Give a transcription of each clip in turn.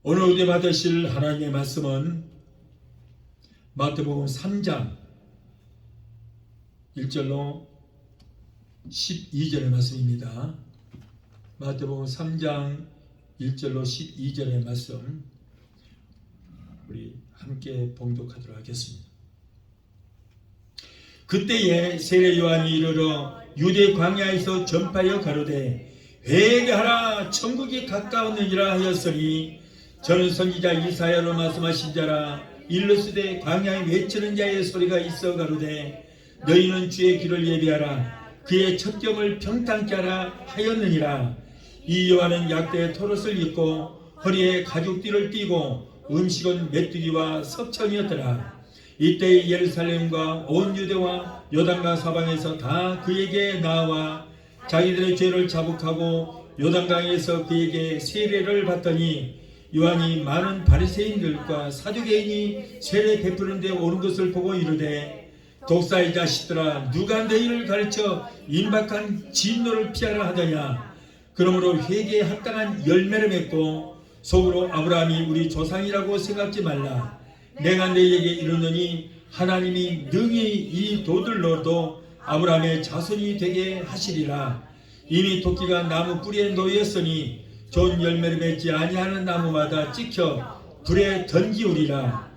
오늘 우리 받으실 하나님의 말씀은 마태복음 3장 1절로 12절의 말씀입니다. 마태복음 3장 1절로 12절의 말씀 우리 함께 봉독하도록 하겠습니다. 그때에 세례 요한이 이르러 유대 광야에서 전파하여 가로되 회개하라 천국이 가까웠느니라 하였으니 저는 선지자 이사야로 말씀하신 자라 일러스되 광야에 외치는 자의 소리가 있어 가로되 너희는 주의 길을 예비하라 그의 첩경을 평탄케 하라 하였느니라. 이 요한은 약대에 토롯을 입고 허리에 가죽띠를 띠고 음식은 메뚜기와 석청이었더라. 이때 예루살렘과 온 유대와 요단강 사방에서 다 그에게 나와 자기들의 죄를 자복하고 요단강에서 그에게 세례를 받더니 요한이 많은 바리새인들과 사두개인이 세례 베푸는 데 오는 것을 보고 이르되 독사의 자식들아 누가 너희를 가르쳐 임박한 진노를 피하라 하더냐. 그러므로 회개에 합당한 열매를 맺고 속으로 아브라함이 우리 조상이라고 생각지 말라. 내가 너희에게 이르노니 하나님이 능히 이 돌들로도 아브라함의 자손이 되게 하시리라. 이미 토끼가 나무 뿌리에 놓였으니 좋은 열매를 맺지 아니하는 나무마다 찍혀 불에 던지우리라.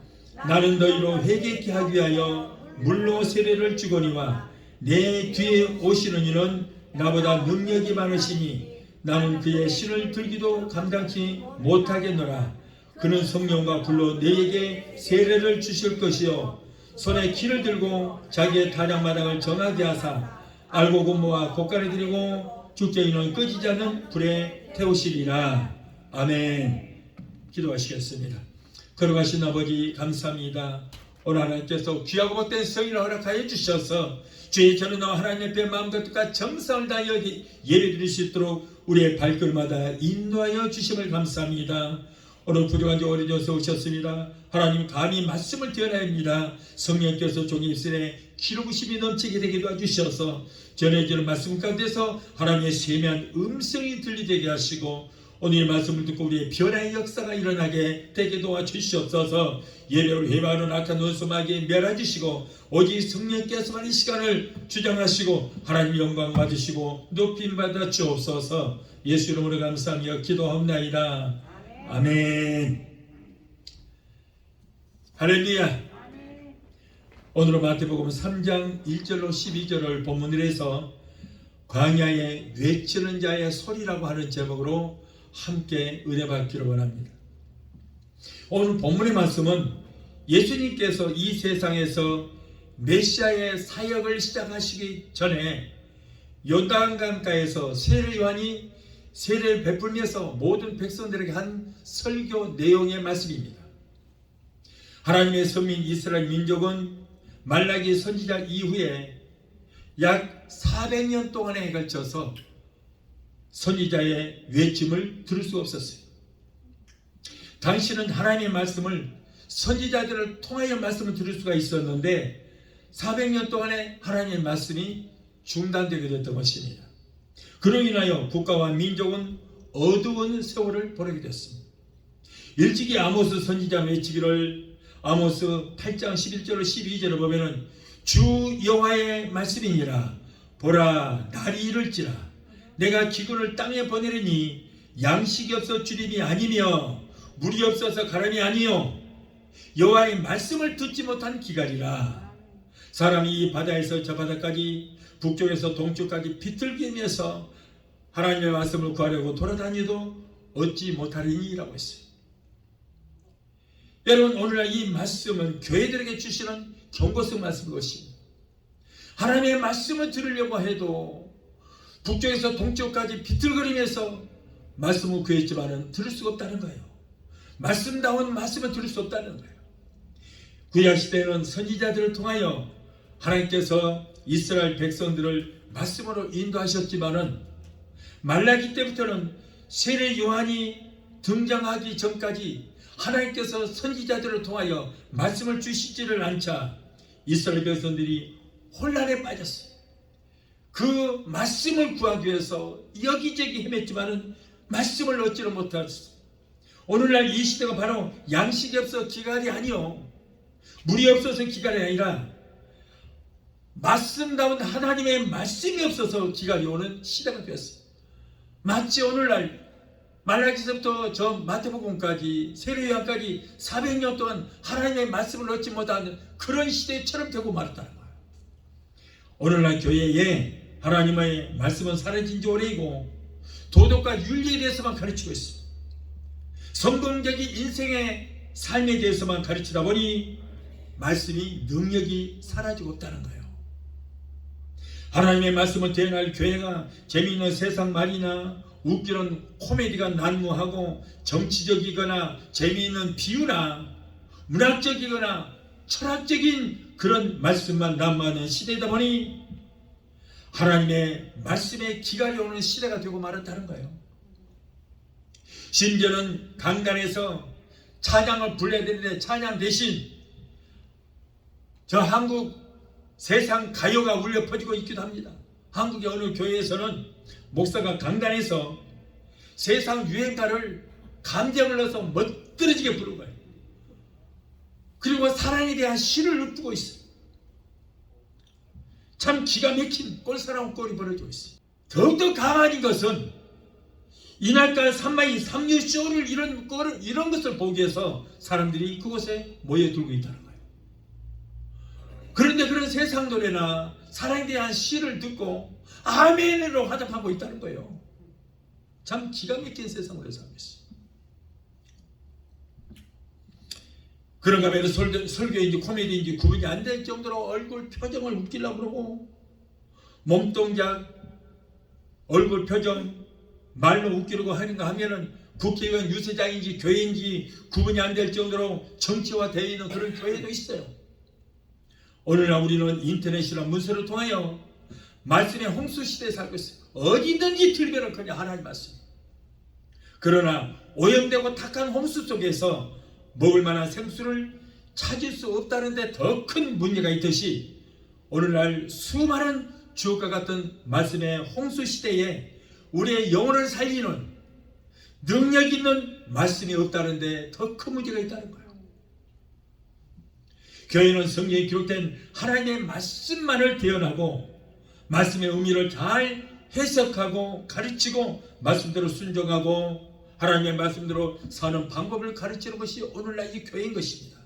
나는 너희로 회개케 하기 위하여 물로 세례를 주거니와 내 뒤에 오시는 이는 나보다 능력이 많으시니 나는 그의 신을 들기도 감당치 못하겠노라. 그는 성령과 불로 너희에게 세례를 주실 것이요 손에 키를 들고 자기의 타작마당을 정하게 하사 알고 군모와 곡간에 들이고 죽정이는 꺼지지 않는 불에 태우시리라. 아멘. 기도하시겠습니다. 걸어가신 아버지 감사합니다. 오늘 하나님께서 귀하고 복된 성인을 허락하여 주셔서 주의 저는 나와 하나님 앞에 마음과 뜻과 정성을 다하여 예배드릴 수 있도록 우리의 발걸음마다 인도하여 주심을 감사합니다. 오늘 부족한 지 오래져서 오셨습니다. 하나님 감히 말씀을 드려야 합니다. 성령께서 종의 입술에 기록심이 넘치게 되게 도와주셔서 전해지는 말씀 가운데서 하나님의 세미한 음성이 들리게 하시고 오늘 말씀을 듣고 우리의 변화의 역사가 일어나게 되게 도와주시옵소서. 예배를 회방하는 악한 원수마귀에 멸하주시고 오직 성령께서만 이 시간을 주장하시고 하나님 영광 받으시고 높임 받아 주옵소서. 예수 이름으로 감사하며 기도하옵나이다. 아멘. 할렐루야. 오늘은 마태복음 3장 1절로 12절을 본문으로 해서 광야에 외치는 자의 소리라고 하는 제목으로 함께 은혜 받기를 원합니다. 오늘 본문의 말씀은 예수님께서 이 세상에서 메시아의 사역을 시작하시기 전에 요단강가에서 세례 요한이 세례를 베풀면서 모든 백성들에게 한 설교 내용의 말씀입니다. 하나님의 선민 이스라엘 민족은 말라기 선지자 이후에 약 400년 동안에 걸쳐서 선지자의 외침을 들을 수 없었어요. 당시는 하나님의 말씀을 선지자들을 통하여 말씀을 들을 수가 있었는데 400년 동안에 하나님의 말씀이 중단되게 됐던 것입니다. 그로 인하여 국가와 민족은 어두운 세월을 보내게 됐습니다. 일찍이 아모스 선지자 외치기를 아모스 8장 11절로 12절을 보면은 주 여호와의 말씀이니라. 보라 날이 이를지라 내가 기근을 땅에 보내리니 양식이 없어 주림이 아니며 물이 없어서 가람이 아니요 여호와의 말씀을 듣지 못한 기갈이라. 사람이 이 바다에서 저 바다까지 북쪽에서 동쪽까지 비틀기면서 하나님의 말씀을 구하려고 돌아다니도 얻지 못하리니라고 했어요. 여러분, 오늘날 이 말씀은 교회들에게 주시는 경고성 말씀인 것입니다. 하나님의 말씀을 들으려고 해도 북쪽에서 동쪽까지 비틀거리면서 말씀을 구했지만은 들을 수가 없다는 거예요. 말씀다운 말씀을 들을 수 없다는 거예요. 구약시대에는 선지자들을 통하여 하나님께서 이스라엘 백성들을 말씀으로 인도하셨지만은 말라기 때부터는 세례 요한이 등장하기 전까지 하나님께서 선지자들을 통하여 말씀을 주시지를 않자 이스라엘 백성들이 혼란에 빠졌어요. 그 말씀을 구하기 위해서 여기저기 헤맸지만은 말씀을 얻지를 못했어요. 오늘날 이 시대가 바로 양식이 없어 기갈이 아니요, 물이 없어서 기갈이 아니라 말씀다운 하나님의 말씀이 없어서 기갈이 오는 시대가 되었어요. 마치 오늘날 말라기서부터 저 마태복음까지 세례요한까지 400년 동안 하나님의 말씀을 얻지 못하는 그런 시대처럼 되고 말았다는 거예요. 오늘날 교회에 하나님의 말씀은 사라진 지 오래이고 도덕과 윤리에 대해서만 가르치고 있습니다. 성공적인 인생의 삶에 대해서만 가르치다 보니 말씀이 능력이 사라지고 있다는 거예요. 하나님의 말씀을 대행할 교회가 재미있는 세상 말이나 웃기는 코미디가 난무하고 정치적이거나 재미있는 비유나 문학적이거나 철학적인 그런 말씀만 난무하는 시대이다 보니 하나님의 말씀에 기갈이 오는 시대가 되고 말았다는 거예요. 심지어는 강단에서 찬양을 불러야 되는데 찬양 대신 저 한국 세상 가요가 울려 퍼지고 있기도 합니다. 한국의 어느 교회에서는 목사가 강단에서 세상 유행가를 감정을 넣어서 멋들어지게 부르는 거예요. 그리고 사랑에 대한 시를 읊고 있어요. 참 기가 막힌 꼴사나운 꼴이 벌어지고 있어요. 더욱더 강한 것은 이날까 삼마이 삼류쇼를 이런 것을 보기 위해서 사람들이 그곳에 모여들고 있다는 거예요. 그런데 그런 세상 노래나 사랑에 대한 시를 듣고 아멘으로 화답하고 있다는 거예요. 참 기가 막힌 세상으로 살고 있어요. 그런가 하면 설교인지 코미디인지 구분이 안 될 정도로 얼굴 표정을 웃기려고 그러고 몸동작, 얼굴 표정, 말로 웃기려고 하는가 하면은 국회의원 유세장인지 교회인지 구분이 안 될 정도로 정치화되어 있는 그런 교회도 있어요. 오늘날 우리는 인터넷이나 문서를 통하여 말씀의 홍수 시대에 살고 있어요. 어디든지 들벼락하냐 하나님 말씀. 그러나 오염되고 탁한 홍수 속에서 먹을 만한 생수를 찾을 수 없다는데 더 큰 문제가 있듯이 오늘날 수많은 주옥과 같은 말씀의 홍수 시대에 우리의 영혼을 살리는 능력 있는 말씀이 없다는데 더 큰 문제가 있다는 거예요. 교회는 성경에 기록된 하나님의 말씀만을 대언하고 말씀의 의미를 잘 해석하고 가르치고 말씀대로 순종하고 하나님의 말씀대로 사는 방법을 가르치는 것이 오늘날 이 교회인 것입니다.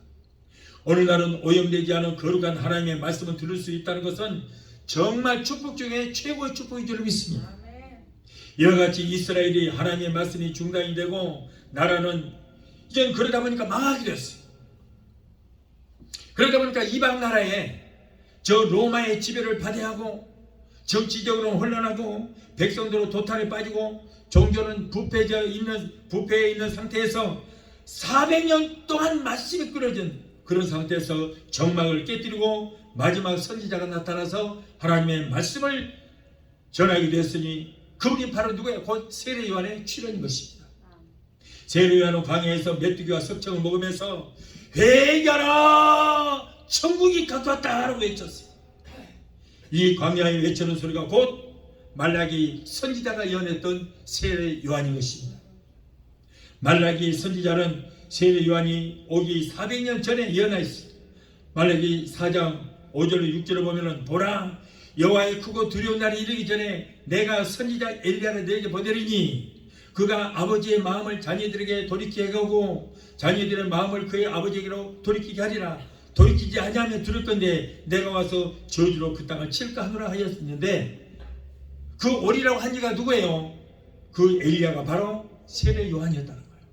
오늘날은 오염되지 않은 거룩한 하나님의 말씀을 들을 수 있다는 것은 정말 축복 중에 최고의 축복인 줄 믿습니다. 이와 같이 이스라엘이 하나님의 말씀이 중단이 되고 나라는 이제 그러다 보니까 망하게 됐어요. 그러다 보니까 이방 나라에 저 로마의 지배를 받아하고 정치적으로 혼란하고 백성들은 도탄에 빠지고 종교는 부패에 있는 상태에서 400년 동안 말씀이 끊어진 그런 상태에서 정막을 깨뜨리고 마지막 선지자가 나타나서 하나님의 말씀을 전하게 됐으니 그분이 바로 누구예요? 곧 세례 요한의 출현인 것입니다. 세례 요한은 광야에서 메뚜기와 석청을 먹으면서 회개하라 천국이 가까웠다라고 외쳤어요. 이 광야에 외치는 소리가 곧 말라기 선지자가 예언했던 세례 요한인 것입니다. 말라기 선지자는 세례 요한이 오기 400년 전에 예언하였습니다. 말라기 4장 5절로 6절을 보면은 보라 여호와의 크고 두려운 날이 이르기 전에 내가 선지자 엘리야를 너에게 보내리니 그가 아버지의 마음을 자녀들에게 돌이키게 하고 자녀들의 마음을 그의 아버지에게로 돌이키게 하리라. 돌이키지 아니하면 들을 건데 내가 와서 저주로 그 땅을 칠까 하노라 하였는데, 그 오리라고 한 이가 누구예요? 그 엘리야가 바로 세례 요한이었다는 거예요.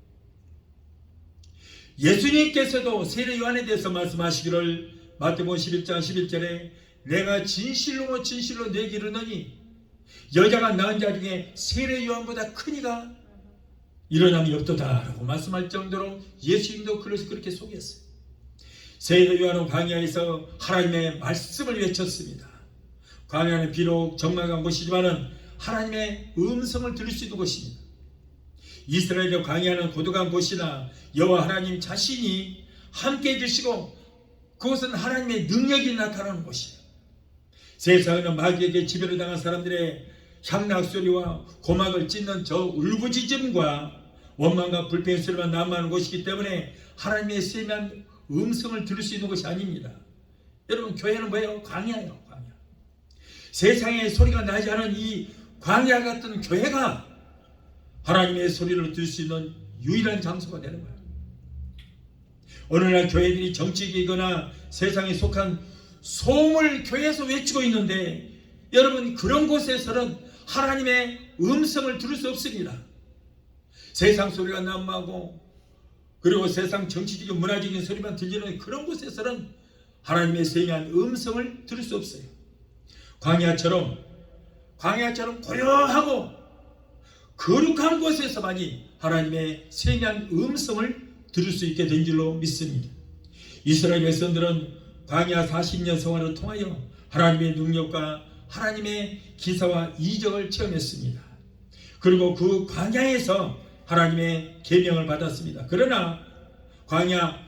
예수님께서도 세례 요한에 대해서 말씀하시기를 마태복음 11장 11절에 내가 진실로 진실로 내게 이르노니 여자가 낳은 자 중에 세례 요한보다 큰 이가 일어남이 없도다 라고 말씀할 정도로 예수님도 그래서 그렇게 소개했어요. 세례 요한은 광야에서 하나님의 말씀을 외쳤습니다. 광야는 비록 적막한 곳이지만 하나님의 음성을 들을 수 있는 곳입니다. 이스라엘의 광야는 고독한 곳이나 여호와 하나님 자신이 함께 해주시고 그곳은 하나님의 능력이 나타나는 곳이에요. 세상에는 마귀에게 지배를 당한 사람들의 향락소리와 고막을 찢는 저 울부짖음과 원망과 불평의 소리만 남아하는 곳이기 때문에 하나님의 세미한 음성을 들을 수 있는 것이 아닙니다. 여러분, 교회는 뭐예요? 광야예요. 광야. 세상에 소리가 나지 않은 이 광야 같은 교회가 하나님의 소리를 들을 수 있는 유일한 장소가 되는 거예요. 오늘날 교회들이 정치이거나 세상에 속한 소음을 교회에서 외치고 있는데, 여러분, 그런 곳에서는 하나님의 음성을 들을 수 없습니다. 세상 소리가 난무하고 그리고 세상 정치적인 문화적인 소리만 들리는 그런 곳에서는 하나님의 세미한 음성을 들을 수 없어요. 광야처럼 고요하고 거룩한 곳에서만이 하나님의 세미한 음성을 들을 수 있게 된 줄로 믿습니다. 이스라엘 백성들은 광야 40년 생활을 통하여 하나님의 능력과 하나님의 기사와 이적을 체험했습니다. 그리고 그 광야에서 하나님의 계명을 받았습니다. 그러나 광야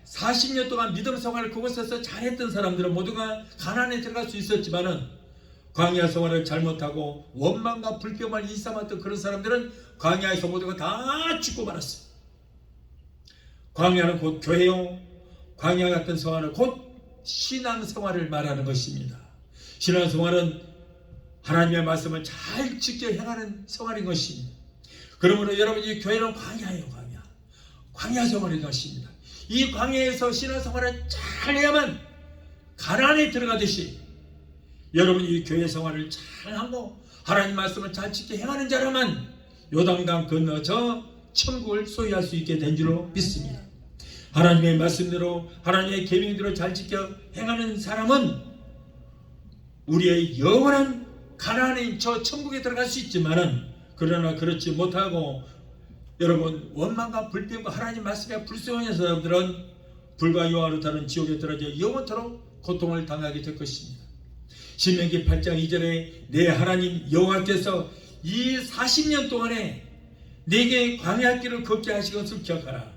40년 동안 믿음 생활을 그곳에서 잘했던 사람들은 모두가 가나안에 들어갈 수 있었지만은 광야 생활을 잘못하고 원망과 불평만 일삼았던 그런 사람들은 광야에서 모두가 다 죽고 말았어요. 광야는 곧 교회요, 광야 같은 생활은 곧 신앙생활을 말하는 것입니다. 신앙생활은 하나님의 말씀을 잘 지켜 행하는 생활인 것입니다. 그러므로 여러분, 이 교회는 광야예요. 광야 생활인 것입니다. 이 광야에서 신앙생활을 잘 해야만 가나안에 들어가듯이 여러분, 이 교회 생활을 잘하고 하나님 말씀을 잘 지켜 행하는 자라만 요단강 건너서 천국을 소유할 수 있게 된 줄로 믿습니다. 하나님의 말씀대로 하나님의 계명대로 잘 지켜 행하는 사람은 우리의 영원한 가나안인 저 천국에 들어갈 수 있지만은, 그러나 그렇지 못하고 여러분, 원망과 불평과 하나님 말씀에 불순종하는 사람들은 불과 요한으로 타는 지옥에 떨어져 영원토록 고통을 당하게 될 것입니다. 신명기 8장 2절에 내 하나님 여호와께서 이 40년 동안에 내게 광야길을 걷게 하신 것을 기억하라.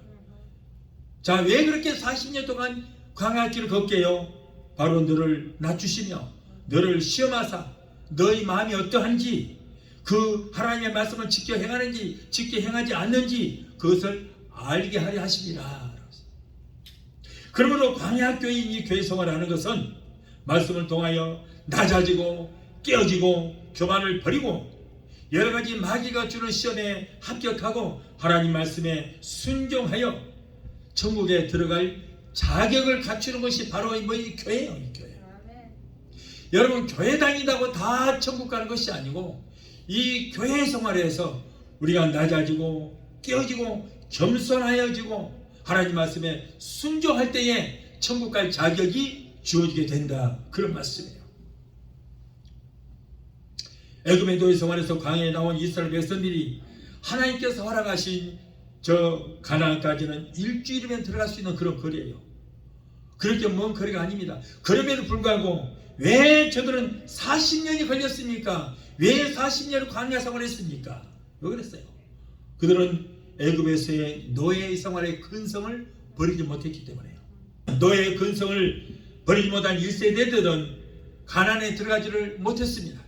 자, 왜 그렇게 40년 동안 광야길을 걷게 해요? 바로 너를 낮추시며 너를 시험하사 너희 마음이 어떠한지, 그 하나님의 말씀을 지켜 행하는지 지켜 행하지 않는지 그것을 알게 하려 하십니다. 그러므로 광야교인 이 교회 생활을 하는 것은 말씀을 통하여 낮아지고 깨어지고 교만을 버리고 여러가지 마귀가 주는 시험에 합격하고 하나님 말씀에 순종하여 천국에 들어갈 자격을 갖추는 것이 바로 이 교회예요. 이 교회. 여러분, 교회 다닌다고 다 천국 가는 것이 아니고 이 교회 생활에서 우리가 낮아지고 깨어지고 겸손하여지고 하나님 말씀에 순종할 때에 천국 갈 자격이 주어지게 된다, 그런 말씀이에요. 애굽의 노예 생활에서 광야에 나온 이스라엘 백성들이 하나님께서 허락하신 저 가나안까지는 일주일이면 들어갈 수 있는 그런 거리예요. 그렇게 먼 거리가 아닙니다. 그럼에도 불구하고 왜 저들은 40년이 걸렸습니까? 왜 40년을 광야 생활을 했습니까? 왜 그랬어요? 그들은 애굽에서의 노예의 생활의 근성을 버리지 못했기 때문에요. 노예의 근성을 버리지 못한 1세대들은 가나안에 들어가지를 못했습니다.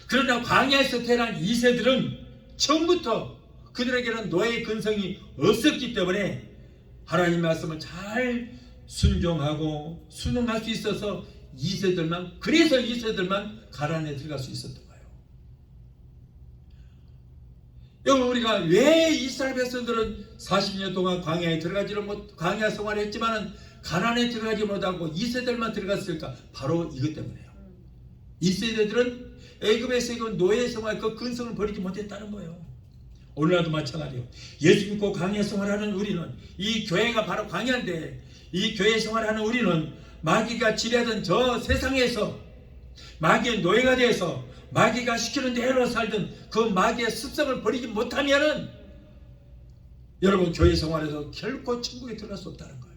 그러나 광야에서 태어난 2세들은 처음부터 그들에게는 노예의 근성이 없었기 때문에 하나님 말씀을 잘 순종하고 순응할 수 있어서 2세들만, 그래서 2세들만 가나안에 들어갈 수 있었던 거예요. 여러분, 우리가 왜 이스라엘 백성들은 40년 동안 광야에 들어가지를 못, 광야 생활을 했지만은 가나안에 들어가지 못하고 2세들만 들어갔을까? 바로 이것 때문에요. 2세대들은 애굽에서 이건 노예 생활 그 근성을 버리지 못했다는 거예요. 오늘날도 마찬가지예요. 예수 믿고 광야 생활하는 우리는, 이 교회가 바로 광야인데, 이 교회 생활하는 우리는 마귀가 지배하던 저 세상에서 마귀의 노예가 돼서 마귀가 시키는 대로 살던 그 마귀의 습성을 버리지 못하면은 여러분, 교회 생활에서 결코 천국에 들어갈 수 없다는 거예요.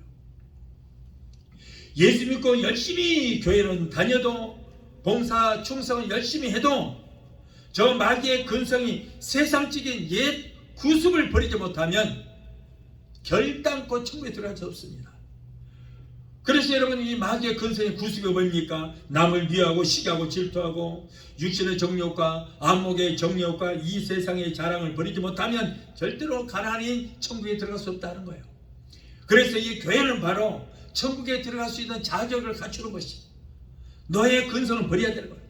예수 믿고 열심히 교회는 다녀도, 봉사 충성을 열심히 해도 저 마귀의 근성이 세상적인 옛 구습을 버리지 못하면 결단코 천국에 들어갈 수 없습니다. 그래서 여러분, 이 마귀의 근성의 구습이 뭡니까? 남을 미워하고 시기하고 질투하고 육신의 정욕과 안목의 정욕과 이 세상의 자랑을 버리지 못하면 절대로 가나안인 천국에 들어갈 수 없다는 거예요. 그래서 이 교회는 바로 천국에 들어갈 수 있는 자격을 갖추는 것이, 너의 근성을 버려야 되는 거예요.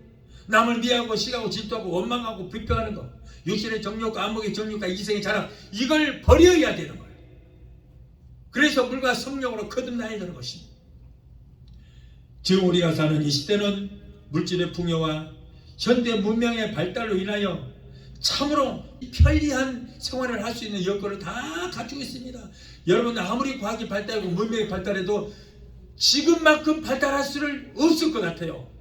남을 미워하고 시기하고 질투하고 원망하고 비평하는 거, 육신의 정욕과 안목의 정욕과 이생의 자랑, 이걸 버려야 되는 거예요. 그래서 물과 성령으로 거듭나야 되는 것입니다. 지금 우리가 사는 이 시대는 물질의 풍요와 현대 문명의 발달로 인하여 참으로 편리한 생활을 할 수 있는 여건을 다 갖추고 있습니다. 여러분, 아무리 과학이 발달하고 문명이 발달해도 지금만큼 발달할 수는 없을 것 같아요.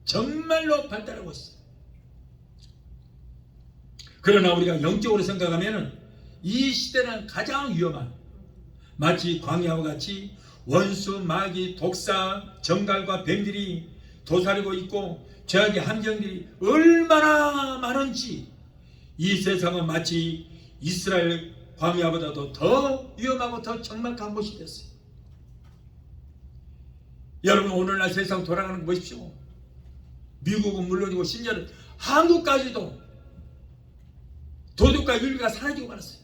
정말로 발달하고 있어요. 그러나 우리가 영적으로 생각하면 이 시대는 가장 위험한, 마치 광야와 같이 원수, 마귀, 독사, 정갈과 뱀들이 도사리고 있고 죄악의 함정들이 얼마나 많은지, 이 세상은 마치 이스라엘 광야보다도 더 위험하고 더 적막한 곳이 됐어요. 여러분, 오늘날 세상 돌아가는 거 보십시오. 미국은 물론이고 심지어는 한국까지도 도덕과 윤리가 사라지고 말았어요.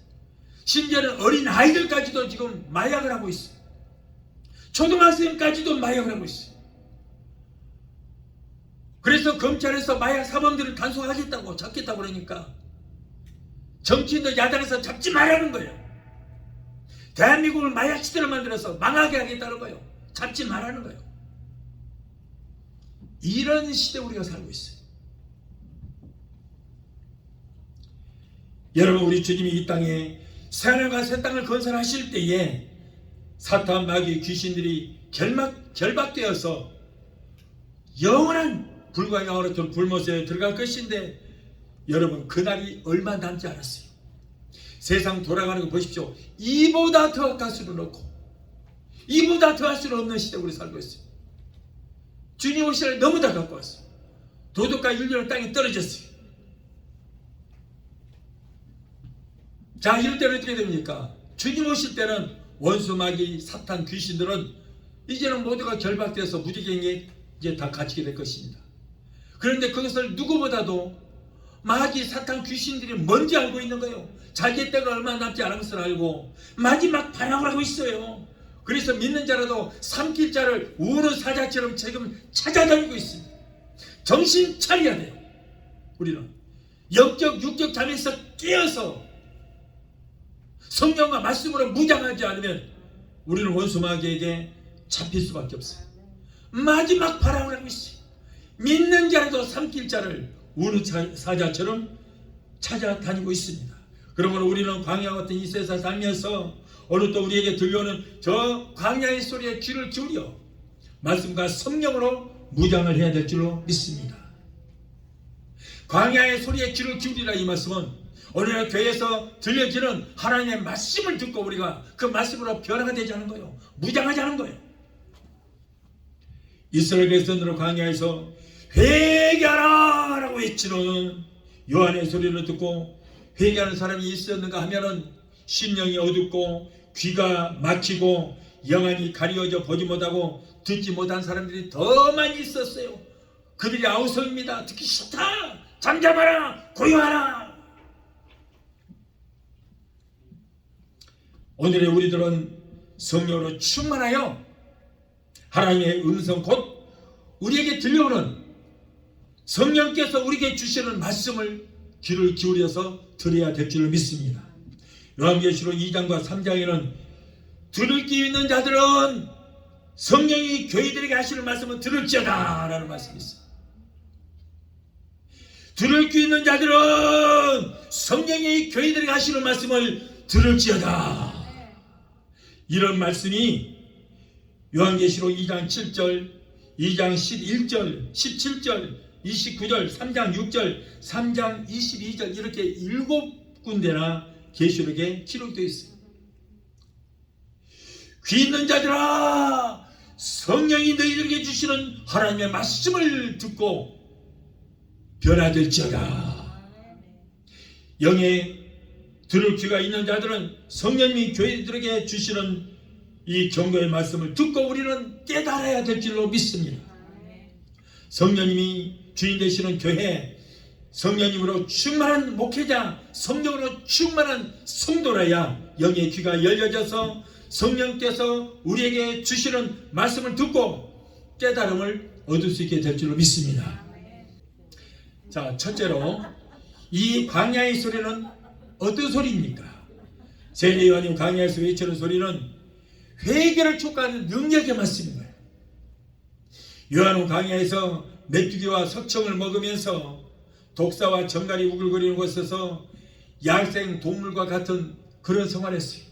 심지어는 어린 아이들까지도 지금 마약을 하고 있어요. 초등학생까지도 마약을 하고 있어요. 그래서 검찰에서 마약 사범들을 단속하겠다고, 잡겠다고 그러니까 정치인들 야당에서 잡지 말라는 거예요. 대한민국을 마약 시대를 만들어서 망하게 하겠다는 거예요. 잡지 말라는 거예요. 이런 시대 우리가 살고 있어요. 여러분, 우리 주님이 이 땅에 새하늘과 새 땅을 건설하실 때에 사탄, 마귀, 귀신들이 결박되어서 영원한 불과 영원한 불못에 들어갈 것인데, 여러분, 그날이 얼마 남지 않았어요. 세상 돌아가는 거 보십시오. 이보다 더 갈 수는 없고 이보다 더 할 수는 없는 시대 우리 살고 있어요. 주님 오실 날 너무 다 갖고 왔어요. 도덕과 윤리는 땅에 떨어졌어요. 자, 이럴 때는 어떻게 됩니까? 주님 오실 때는 원수, 마귀, 사탄, 귀신들은 이제는 모두가 결박돼서 무지개에 이제 다 갇히게 될 것입니다. 그런데 그것을 누구보다도 마귀, 사탄, 귀신들이 먼저 알고 있는 거예요. 자기 때가 얼마 남지 않은 것을 알고 마지막 반항을 하고 있어요. 그래서 믿는 자라도 삼킬 자를 우는 사자처럼 지금 찾아다니고 있습니다. 정신 차려야 돼요. 우리는 영적, 육적 잠에서 깨어서 성령과 말씀으로 무장하지 않으면 우리는 원수 마귀에게 잡힐 수밖에 없어요. 마지막 반항을 하고 있어요. 믿는 자라도 삼킬 자를 우는 사자처럼 찾아다니고 있습니다. 그러므로 우리는 광야 같은 이 세상 살면서 어느 또 우리에게 들려오는 저 광야의 소리에 귀를 기울여 말씀과 성령으로 무장을 해야 될 줄로 믿습니다. 광야의 소리에 귀를 기울이라, 이 말씀은 오늘날 교회에서 들려지는 하나님의 말씀을 듣고 우리가 그 말씀으로 변화가 되지 않은 거예요. 무장하지 않은 거예요. 이스라엘 백성들은 광야에서 회개하라 라고 외치는 요한의 소리를 듣고 회개하는 사람이 있었는가 하면은 심령이 어둡고 귀가 막히고 영안이 가려져 보지 못하고 듣지 못한 사람들이 더 많이 있었어요. 그들이 아우성입니다. 듣기 싫다, 잠잠하라, 고요하라. 오늘의 우리들은 성령으로 충만하여 하나님의 음성, 곧 우리에게 들려오는 성령께서 우리에게 주시는 말씀을 귀를 기울여서 들어야 될 줄을 믿습니다. 요한계시록 2장과 3장에는 들을 귀 있는 자들은 성령이 교회들에게 하시는 말씀은 들을지어다 라는 말씀이 있어요. 들을 귀 있는 자들은 성령이 교회들에게 하시는 말씀을 들을지어다. 이런 말씀이 요한계시록 2장 7절, 2장 11절, 17절, 29절, 3장 6절, 3장 22절 이렇게 7군데나 계시록에 기록되어 있습니다. 귀 있는 자들아, 성령이 너희들에게 주시는 하나님의 말씀을 듣고 변화될지어다. 영에 들을 귀가 있는 자들은 성령님이 교회들에게 주시는 이 경고의 말씀을 듣고 우리는 깨달아야 될 줄로 믿습니다. 성령님이 주인 되시는 교회, 성령님으로 충만한 목회자, 성령으로 충만한 성도라야 영의 귀가 열려져서 성령께서 우리에게 주시는 말씀을 듣고 깨달음을 얻을 수 있게 될 줄로 믿습니다. 자, 첫째로 이 광야의 소리는 어떤 소리입니까? 세례 요한이 광야에서 외치는 소리는 회개를 촉구하는 능력의 말씀인 거예요. 요한은 광야에서 메뚜기와 석청을 먹으면서 독사와 정갈이 우글거리는 곳에서 야생 동물과 같은 그런 생활을 했어요.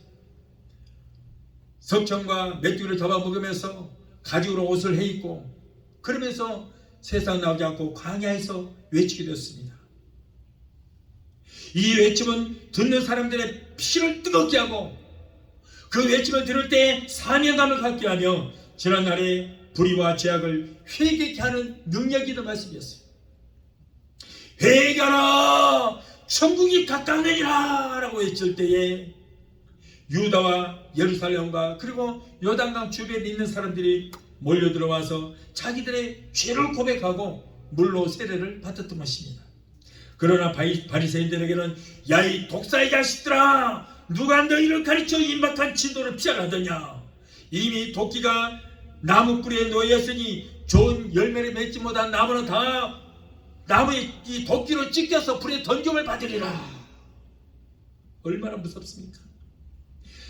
석청과 메뚜기를 잡아먹으면서 가죽으로 옷을 해입고 그러면서 세상 나오지 않고 광야에서 외치게 되었습니다. 이 외침은 듣는 사람들의 피를 뜨겁게 하고 그 외침을 들을 때 사명감을 갖게 하며 지난날의 불의와 죄악을 회개케 하는 능력이 있는 말씀이었어요. 회개하라, 천국이 가까우니라 라고 외칠 때에 유다와 예루살렘과 그리고 요단강 주변에 있는 사람들이 몰려들어와서 자기들의 죄를 고백하고 물로 세례를 받았던 것입니다. 그러나 바리새인들에게는 야, 이 독사의 자식들아, 누가 너희를 가르쳐 임박한 진도를 피하라더냐. 이미 도끼가 나무 뿌리에 놓였으니 좋은 열매를 맺지 못한 나무는 다 나무에 이 도끼로 찢겨서 불에 던짐을 받으리라. 얼마나 무섭습니까?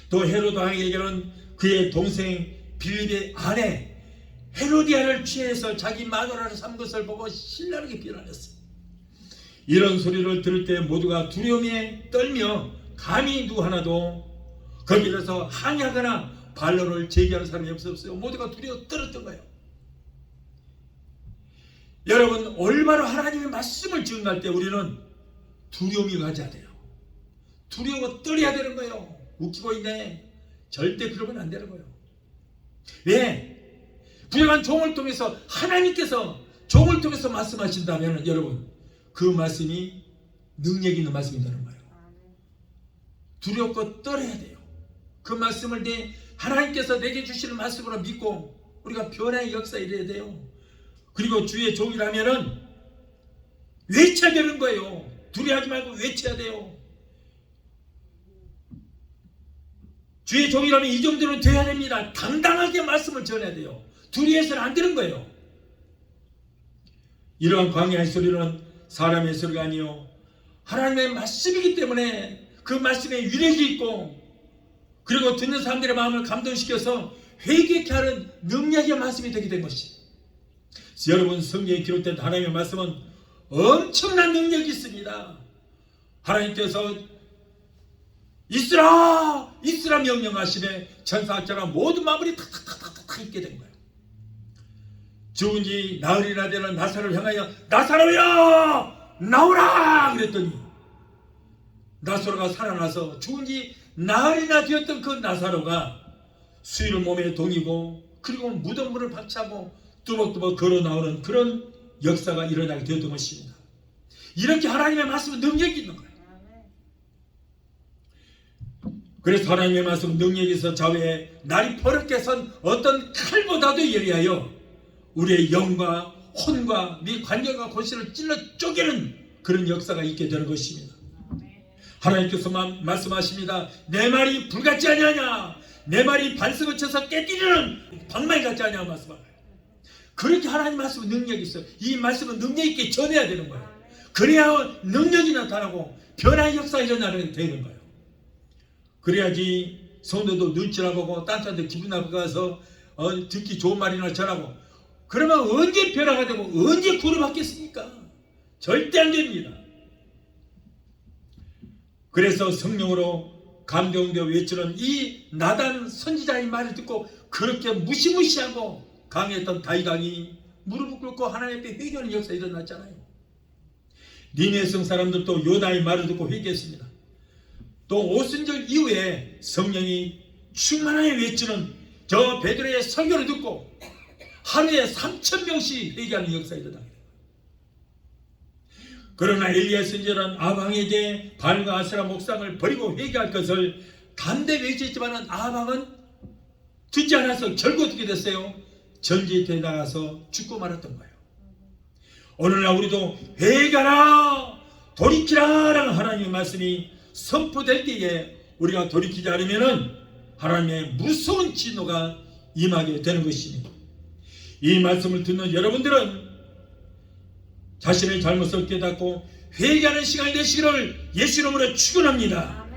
또 헤로드 왕에게는 그의 동생 빌립의 아내 헤로디아를 취해서 자기 마누라를 삼은 것을 보고 신랄하게 비난했어요. 이런 소리를 들을 때 모두가 두려움에 떨며 감히 누구 하나도 거기에서 항의하거나 반론을 제기하는 사람이 없었어요. 모두가 두려워 떨었던 거예요. 여러분, 올바로 하나님의 말씀을 증거할 때 우리는 두려움이 가져야 돼요. 두려워 떨어야 되는 거예요. 웃기고 있네. 절대 그러면 안 되는 거예요. 왜? 부정한 종을 통해서 하나님께서 종을 통해서 말씀하신다면 여러분, 그 말씀이 능력 있는 말씀이 되는 거예요. 두렵고 떨어야 돼요. 그 말씀을 하나님께서 내게 주시는 말씀으로 믿고 우리가 변화의 역사에 이래야 돼요. 그리고 주의 종이라면은 외쳐야 되는 거예요. 두려워하지 말고 외쳐야 돼요. 주의 종이라면 이 정도는 돼야 됩니다. 당당하게 말씀을 전해야 돼요. 두려워해서는 안 되는 거예요. 이러한 광야의 소리는 사람의 소리가 아니요 하나님의 말씀이기 때문에 그 말씀에 위력이 있고 그리고 듣는 사람들의 마음을 감동시켜서 회개케 하는 능력의 말씀이 되게 된 것입니다. 여러분, 성경에 기록된 하나님의 말씀은 엄청난 능력이 있습니다. 하나님께서 있으라 있으라 명령하시네 천사처럼 모든 마음이 탁탁탁탁 있게 된 거예요. 죽은 지 나흘이나 되는 나사로를 향하여 나사로야 나오라 그랬더니 나사로가 살아나서 죽은 지 나흘이나 되었던 그 나사로가 수의를 몸에 동이고 그리고 무덤물을 박차고 뚜벅뚜벅 걸어 나오는 그런 역사가 일어나게 되었던 것입니다. 이렇게 하나님의 말씀은 능력이 있는 거예요. 그래서 하나님의 말씀은 능력이 있어 좌우에 날이 버럭게 선 어떤 칼보다도 예리하여 우리의 영과 혼과 미 관절과 골실을 찔러 쪼개는 그런 역사가 있게 되는 것입니다. 하나님께서 말씀하십니다. 내 말이 불같지 아니하냐, 내 말이 반석을 쳐서 깨뜨리는 방망이 같지 아니하냐 말씀하세요. 그렇게 하나님 말씀은 능력이 있어요. 이 말씀은 능력 있게 전해야 되는 거예요. 그래야 능력이 나타나고 변화의 역사가 일어나게 되는 거예요. 그래야지 성도도 눈치나 보고 딴 사람들 기분 나쁘게 가서 듣기 좋은 말이나 전하고, 그러면 언제 변화가 되고 언제 구원받겠습니까? 절대 안 됩니다. 그래서 성령으로 감동되어 외치는 이 나단 선지자의 말을 듣고 그렇게 무시무시하고 강했던 다윗왕이 무릎을 꿇고 하나님 앞에 회개하는 역사가 일어났잖아요. 니네성 사람들도 요나의 말을 듣고 회개했습니다. 또 오순절 이후에 성령이 충만하게 외치는 저 베드로의 설교를 듣고 하루에 3,000명씩 회개하는 역사가 일어나게 됩니다. 그러나 엘리야 선지자는 아방에게 발과 아세라 목상을 버리고 회개할 것을 담대 외쳤지만 아방은 듣지 않아서 결국 어떻게 됐어요? 전쟁터에 나가서 죽고 말았던 거예요. 오늘날 우리도 회개하라 돌이키라 라는 하나님의 말씀이 선포될 때에 우리가 돌이키지 않으면 하나님의 무서운 진노가 임하게 되는 것입니다. 이 말씀을 듣는 여러분들은 자신의 잘못을 깨닫고 회개하는 시간이 되시기를 예수 이름으로 축원합니다.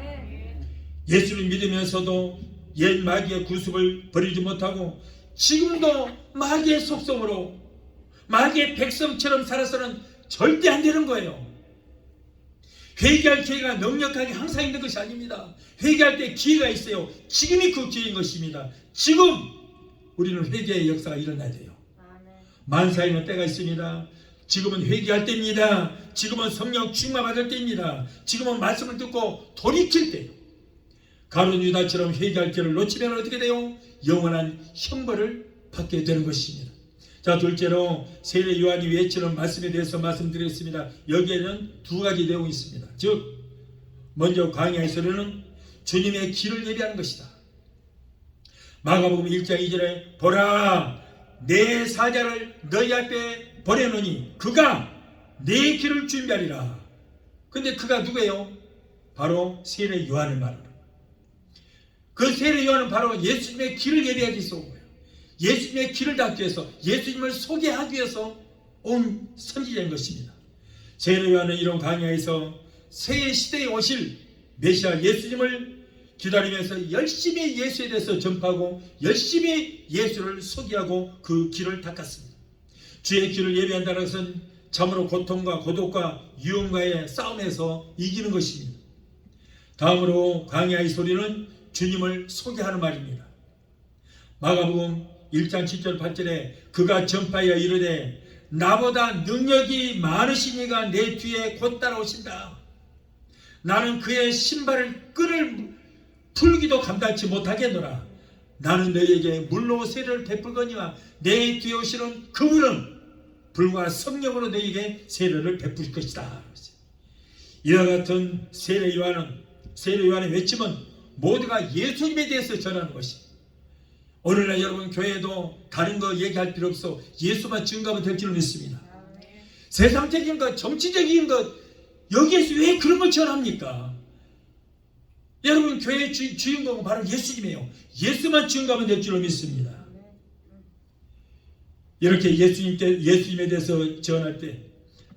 예수를 믿으면서도 옛 마귀의 구습을 버리지 못하고 지금도 마귀의 속성으로 마귀의 백성처럼 살아서는 절대 안 되는 거예요. 회개할 기회가 넉넉하게 항상 있는 것이 아닙니다. 회개할 때 기회가 있어요. 지금이 그 기회인 것입니다. 지금 우리는 회개의 역사가 일어나야 돼요. 만사에는 때가 있습니다. 지금은 회개할 때입니다. 지금은 성령 충만받을 때입니다. 지금은 말씀을 듣고 돌이킬 때예요. 가룟 유다처럼 회개할 기회를 놓치면 어떻게 돼요? 영원한 형벌을 받게 되는 것입니다. 자, 둘째로 세례 요한이 외치는 말씀에 대해서 말씀드리겠습니다. 여기에는 두 가지 내용이 있습니다. 즉 먼저 광야에서는 주님의 길을 예비하는 것이다. 마가복음 1장 2절에 보라 내 사자를 너희 앞에 보내노니 그가 내 길을 준비하리라. 근데 그가 누구예요? 바로 세례 요한을 말합니다. 그 세례 요한은 바로 예수님의 길을 예비하기 위해서 온 거예요. 예수님의 길을 닦기 위해서, 예수님을 소개하기 위해서 온 선지자인 것입니다. 세례 요한은 이런 광야에서 새 시대에 오실 메시아 예수님을 기다리면서 열심히 예수에 대해서 전파하고 열심히 예수를 소개하고 그 길을 닦았습니다. 주의 길을 예배한다는 것은 참으로 고통과 고독과 유혹과의 싸움에서 이기는 것입니다. 다음으로 광야의 소리는 주님을 소개하는 말입니다. 마가복음 1장 7절 8절에 그가 전파하여 이르되 나보다 능력이 많으신 이가 내 뒤에 곧 따라오신다. 나는 그의 신발을 끈을 풀기도 감당치 못하겠노라. 나는 너희에게 물로 세례를 베풀거니와 내 뒤에 오시는 그분은 불과 성령으로 너희에게 세례를 베풀 것이다. 이와 같은 세례 요한의 외침은 모두가 예수님에 대해서 전하는 것입니다. 오늘날 여러분 교회도 다른 거 얘기할 필요 없어. 예수만 증거하면 될 줄 믿습니다. 세상적인 것, 정치적인 것 여기에서 왜 그런 걸 전합니까? 여러분 교회의 주인공은 바로 예수님이에요. 예수만 증거하면 될 줄 믿습니다. 이렇게 예수님에 대해서 전할 때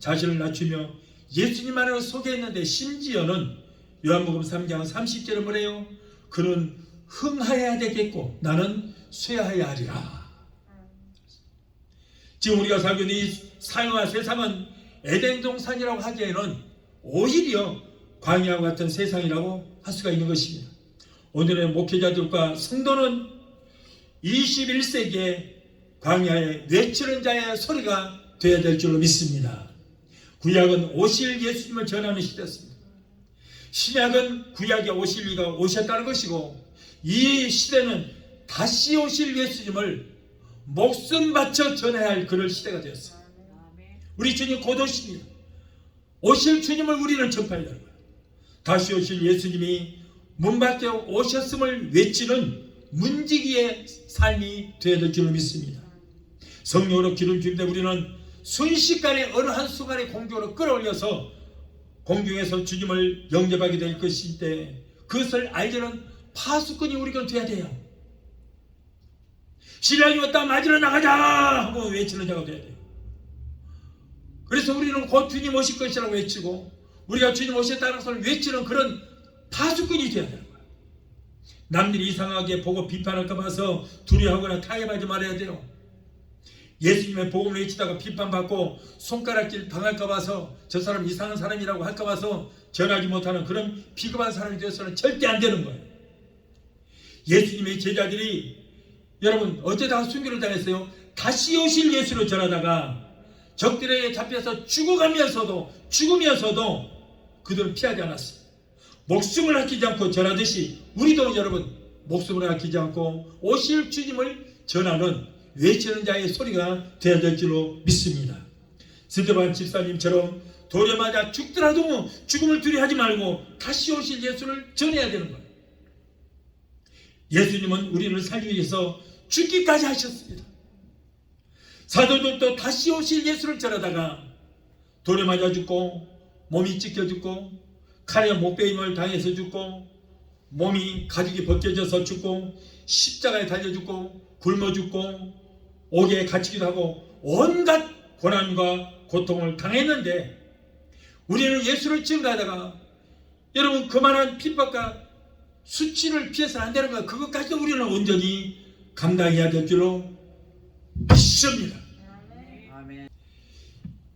자신을 낮추며 예수님만을 소개했는데 심지어는 요한복음 3장 30절에 뭐래요? 그는 흥하여야 되겠고 나는 쇠하여야 하리라. 지금 우리가 살고 있는 이 사형화 세상은 에덴 동산이라고 하기에는 오히려 광야와 같은 세상이라고 할 수가 있는 것입니다. 오늘의 목회자들과 성도는 21세기에 광야에 외치는 자의 소리가 되어야 될 줄로 믿습니다. 구약은 오실 예수님을 전하는 시대였습니다. 신약은 구약에 오실 이가 오셨다는 것이고 이 시대는 다시 오실 예수님을 목숨 바쳐 전해야 할 그럴 시대가 되었어요. 우리 주님 곧 오십니다. 오실 주님을 우리는 전파해야 하는 거예요. 다시 오실 예수님이 문 밖에 오셨음을 외치는 문지기의 삶이 되어야 될 줄 믿습니다. 성령으로 기름 주임되 우리는 순식간에 어느 한순간에 공중으로 끌어올려서 공중에서 주님을 영접하게 될 것인데 그것을 알려는 파수꾼이 우리가 돼야 돼요. 신랑이 왔다 맞으러 나가자 하고 외치는 자가 돼야 돼요. 그래서 우리는 곧 주님 오실 것이라고 외치고 우리가 주님 오셨다는 것을 외치는 그런 파수꾼이 되어야 되는 거예요. 남들이 이상하게 보고 비판할까 봐서 두려워하거나 타협하지 말아야 돼요. 예수님의 복음을 외치다가 비판받고 손가락질 당할까 봐서 저 사람 이상한 사람이라고 할까 봐서 전하지 못하는 그런 비겁한 사람이 되어서는 절대 안 되는 거예요. 예수님의 제자들이 여러분 어쩌다가 순교를 당했어요. 다시 오실 예수를 전하다가 적들에게 잡혀서 죽으면서도 그들은 피하지 않았어요. 목숨을 아끼지 않고 전하듯이 우리도 여러분 목숨을 아끼지 않고 오실 주님을 전하는 외치는 자의 소리가 되어야 될 줄로 믿습니다. 스데반 집사님처럼 돌에 맞아 죽더라도 죽음을 두려워하지 말고 다시 오실 예수를 전해야 되는 거예요. 예수님은 우리를 살기 위해서 죽기까지 하셨습니다. 사도들도 다시 오실 예수를 전하다가 돌에 맞아 죽고 몸이 찢겨 죽고 칼에 못베임을 당해서 죽고 몸이 가죽이 벗겨져서 죽고 십자가에 달려 죽고 굶어 죽고 옥에 갇히기도 하고 온갖 고난과 고통을 당했는데 우리는 예수를 증거하다가 여러분 그만한 핍박과 수치를 피해서는 안 되는 거야. 그것까지도 우리는 온전히 감당해야 될 줄로 믿습니다. 아멘.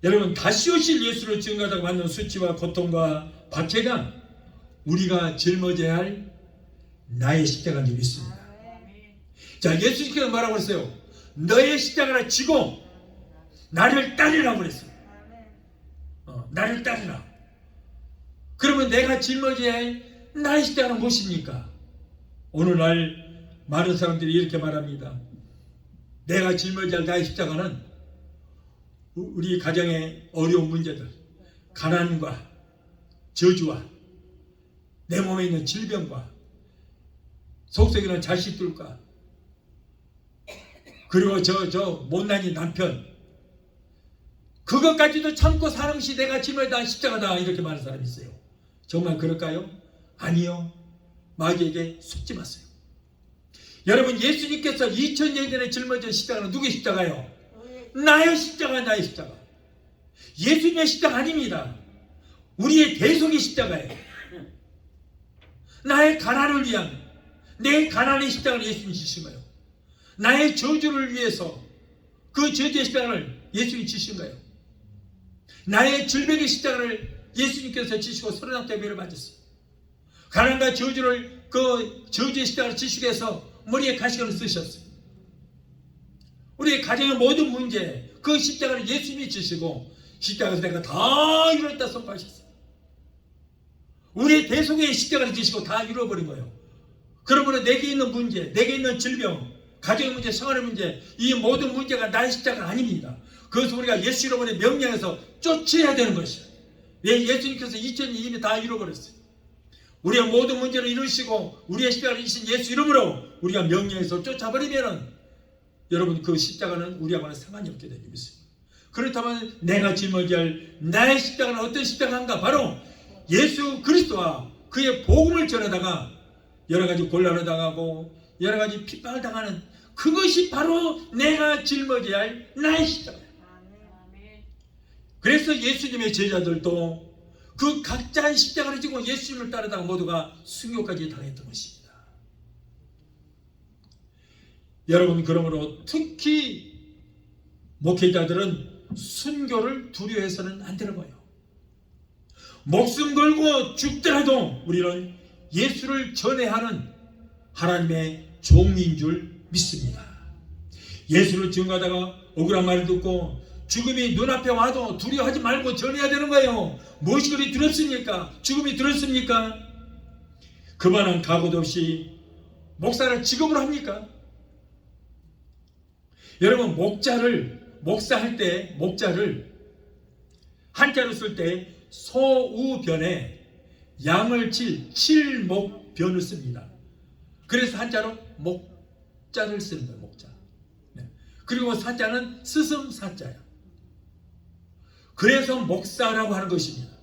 여러분 다시 오실 예수를 증거하다가 받는 수치와 고통과 박해가 우리가 짊어져야 할 나의 십자가인 줄 믿습니다. 자, 예수님께서 뭐라고 그랬어요? 너의 십자가를 지고 나를 따르라고 그랬어요. 나를 따르라. 그러면 내가 짊어져야 할 나의 십자가는 무엇입니까? 오늘날 많은 사람들이 이렇게 말합니다. 내가 짊어져야 할 나의 십자가는 우리 가정의 어려운 문제들, 가난과 저주와 내 몸에 있는 질병과 속속에 있는 자식들과 그리고 저 못난이 남편 그것까지도 참고 사는 것이 내가 짊어져야 할 십자가다 이렇게 말하는 사람이 있어요. 정말 그럴까요? 아니요. 마귀에게 속지 마세요. 여러분 예수님께서 2000년 전에 짊어진 십자가는 누구의 십자가요? 나의 십자가, 나의 십자가. 예수님의 십자가 아닙니다. 우리의 대속의 십자가예요. 나의 가난을 위한 내 가난의 십자가를 예수님이 지신 거예요. 나의 저주를 위해서 그 저주의 십자가를 예수님이 지신 거예요. 나의 질병의 십자가를 예수님께서 지시고 서른학대비를 맞았어요. 가난과 저주를 그 저주의 십자가를 지시기 위해서 머리에 가시관을 쓰셨어요. 우리의 가정의 모든 문제 그 십자가를 예수님이 지시고 십자가에서 내가 다 이뤘다 선포하셨어요. 우리의 대속의 십자가를 지시고 다 이루어버린 거예요. 그러므로 내게 있는 문제, 내게 있는 질병, 가정의 문제, 생활의 문제 이 모든 문제가 나의 십자가가 아닙니다. 그것을 우리가 예수 여러분의 명령에서 쫓아야 되는 것이에요. 왜? 예수님께서 2000년 이미 다 이루어버렸어요. 우리의 모든 문제를 이루시고 우리의 십자가를 이신 예수 이름으로 우리가 명령에서 쫓아버리면은 여러분 그 십자가는 우리하고는 상관이 없게 되는 것입니다. 그렇다면 내가 짊어져야 할 나의 십자가는 어떤 십자가인가? 바로 예수 그리스도와 그의 복음을 전하다가 여러 가지 곤란을 당하고 여러 가지 핍박을 당하는 그것이 바로 내가 짊어져야 할 나의 십자가예요. 그래서 예수님의 제자들도 그 각자의 십자가를 지고 예수님을 따르다가 모두가 순교까지 당했던 것입니다. 여러분 그러므로 특히 목회자들은 순교를 두려워해서는 안 되는 거예요. 목숨 걸고 죽더라도 우리는 예수를 전해야 하는 하나님의 종인 줄 믿습니다. 예수를 증거하다가 억울한 말을 듣고 죽음이 눈앞에 와도 두려워하지 말고 전해야 되는 거예요. 무엇이 그리 두렵습니까? 죽음이 두렵습니까? 그만한 각오도 없이 목사를 직업으로 합니까? 여러분 목사할 때 목자를 한자로 쓸 때 소우변에 양을 칠목변을 씁니다. 그래서 한자로 목자를 쓰는 거예요. 목자. 네. 그리고 사자는 스승사자예요. 그래서 목사라고 하는 것입니다.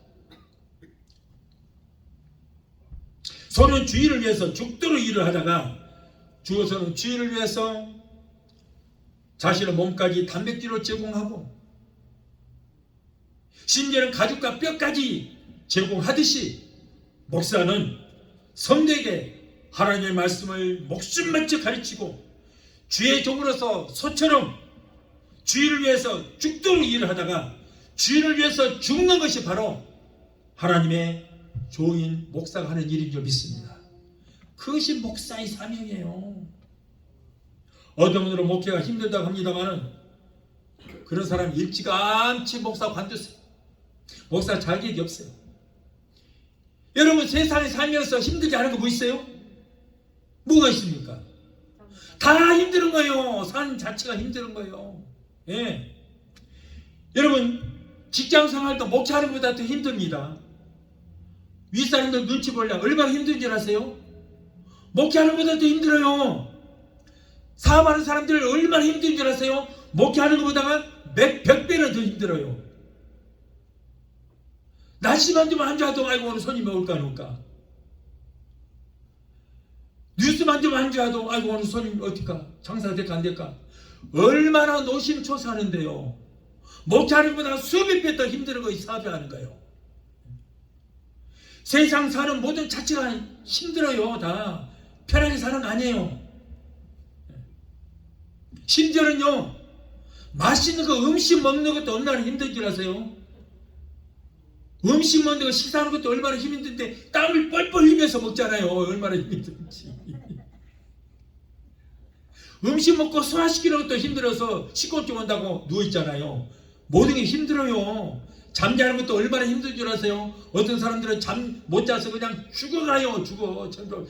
소는 주인을 위해서 죽도록 일을 하다가 죽어서는 주인을 위해서 자신의 몸까지 단백질로 제공하고 심지어는 가죽과 뼈까지 제공하듯이 목사는 성도에게 하나님의 말씀을 목숨 바쳐 가르치고 주의 종으로서 소처럼 주의를 위해서 죽도록 일을 하다가 주의를 위해서 죽는 것이 바로 하나님의 종인 목사가 하는 일인 줄 믿습니다. 그것이 목사의 사명이에요. 어떤 분들은 목회가 힘들다고 합니다만 그런 사람이 일찌감치 목사 관두세요. 목사 자격이 없어요. 여러분 세상에 살면서 힘들지 않은 거 뭐 있어요? 뭐가 있습니까? 다 힘든 거예요. 삶 자체가 힘든 거예요. 예. 여러분 직장 생활도 목회하는 것보다 더 힘듭니다. 윗사람들 눈치 보려고 얼마나 힘든 줄 아세요? 목회하는 것보다 더 힘들어요. 사업하는 사람들 얼마나 힘든 줄 아세요? 목회하는 것보다가 몇 배는 더 힘들어요. 날씨만 좀 안 좋아도 아이고 오늘 손님이 올까 안 올까. 뉴스만 좀 안 좋아도 아이고 오늘 손님 어떨까. 장사가 될까 안 될까. 얼마나 노심초사하는데요. 목회하는 것보다 수백 배 더 힘든 거 사업하는 거예요. 세상 사는 모든 자체가 힘들어요. 다 편하게 사는 거 아니에요. 심지어는요 맛있는 거 음식 먹는 것도 얼마나 힘든 줄 아세요? 음식 먹는 거 식사하는 것도 얼마나 힘든데 땀을 뻘뻘 흘리면서 먹잖아요. 얼마나 힘든지. 음식 먹고 소화시키는 것도 힘들어서 식곤증 온다고 누워있잖아요. 모든 게 힘들어요. 잠자는 것도 얼마나 힘든 줄 아세요? 어떤 사람들은 잠 못 자서 그냥 죽어가요. 죽어.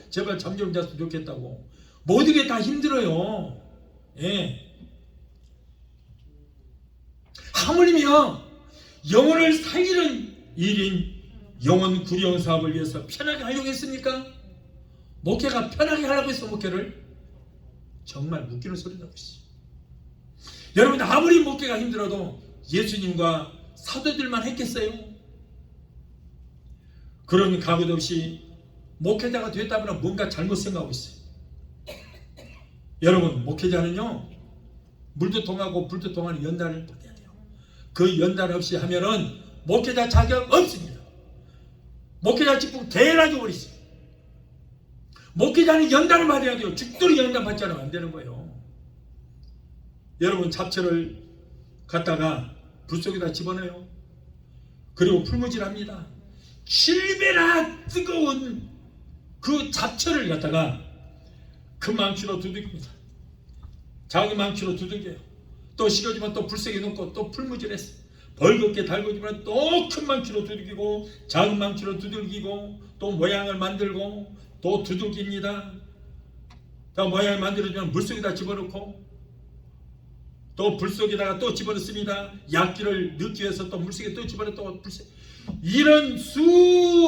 제발 잠 좀 잤으면 좋겠다고. 모든 게 다 힘들어요. 예. 하물며 영혼을 살리는 일인 영혼 구령 사업을 위해서 편하게 하려고 했습니까? 목회가 편하게 하려고 했어. 목회를 정말 웃기는 소리 나고 있어요. 여러분 아무리 목회가 힘들어도 예수님과 사도들만 했겠어요? 그런 각오도 없이 목회자가 됐다면 뭔가 잘못 생각하고 있어요. 여러분 목회자는요 물도 통하고 불도 통하는 연단을 받아야 돼요. 그 연단 없이 하면은 목회자 자격 없습니다. 목회자 직분 대낮에 버리세요. 목회자는 연단을 받아야 돼요. 죽도록 연단 받지 않으면 안 되는 거예요. 여러분 잡초를 갖다가 불 속에다 집어넣어요. 그리고 풀무질합니다. 7배나 뜨거운 그 잡초를 갖다가 큰 망치로 두들깁니다. 자기 망치로 두들겨요. 또 식어지면 또 불색에 넣고 또 풀무질했어. 벌겋게 달궈지면 또 큰 망치로 두들기고 작은 망치로 두들기고 또 모양을 만들고 또 두들깁니다. 또 모양을 만들어주면 물속에다 집어넣고 또 불속에다가 또 집어넣습니다. 약기를 넣기 위해서 또 물속에 또 집어넣고 또 불속. 이런 수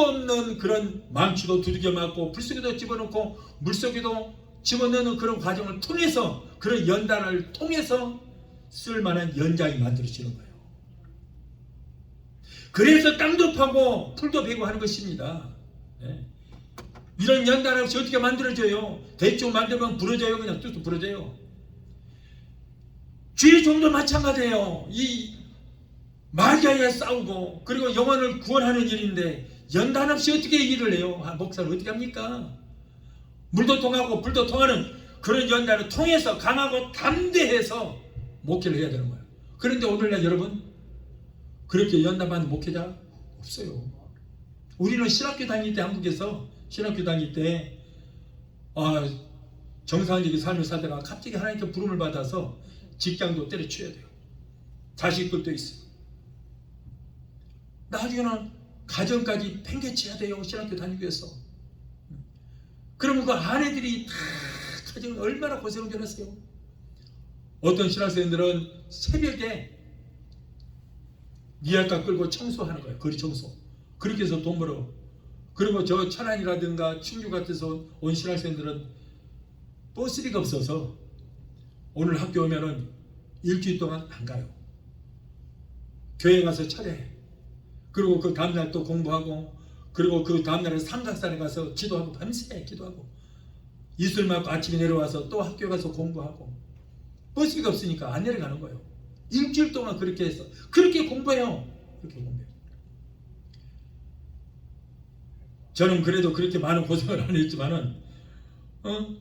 없는 그런 망치도 두들겨 맞고 불속에도 집어넣고 물속에도 집어넣는 그런 과정을 통해서 그런 연단을 통해서 쓸만한 연장이 만들어지는 거예요. 그래서 땅도 파고 풀도 베고 하는 것입니다. 네. 이런 연단 없이 어떻게 만들어져요? 대충 만들면 부러져요. 그냥 뚝뚝 부러져요. 주의 종도 마찬가지예요. 이 마귀와 싸우고 그리고 영혼을 구원하는 일인데 연단 없이 어떻게 일을 해요? 목사를 어떻게 합니까? 물도 통하고 불도 통하는 그런 연단을 통해서 강하고 담대해서 목회를 해야 되는 거예요. 그런데 오늘날 여러분 그렇게 연단받는 목회자 없어요. 우리는 신학교 다닐 때 한국에서 신학교 다닐 때 정상적인 삶을 살다가 갑자기 하나님께 부름을 받아서 직장도 때려쳐야 돼요. 자식들도 있어요. 나중에는 가정까지 팽개쳐야 돼요. 신학교 다니기 위해서. 그러면 그 아내들이 다 가정을 얼마나 고생을 하세요. 어떤 신학생들은 새벽에 미약가 끌고 청소하는 거예요. 거리 청소. 그렇게 해서 돈 벌어. 그리고 저 천안이라든가 충주 같아서 온 신학생들은 버스비가 없어서 오늘 학교 오면은 일주일 동안 안 가요. 교회 가서 차례해. 그리고 그 다음날 또 공부하고 그리고 그 다음날은 삼각산에 가서 기도하고 밤새 기도하고 이슬 맞고 아침에 내려와서 또 학교 가서 공부하고 버스비가 없으니까 안 내려가는 거예요. 일주일 동안 그렇게 해서 그렇게 공부해요. 그렇게 보면. 저는 그래도 그렇게 많은 고생을 안 했지만은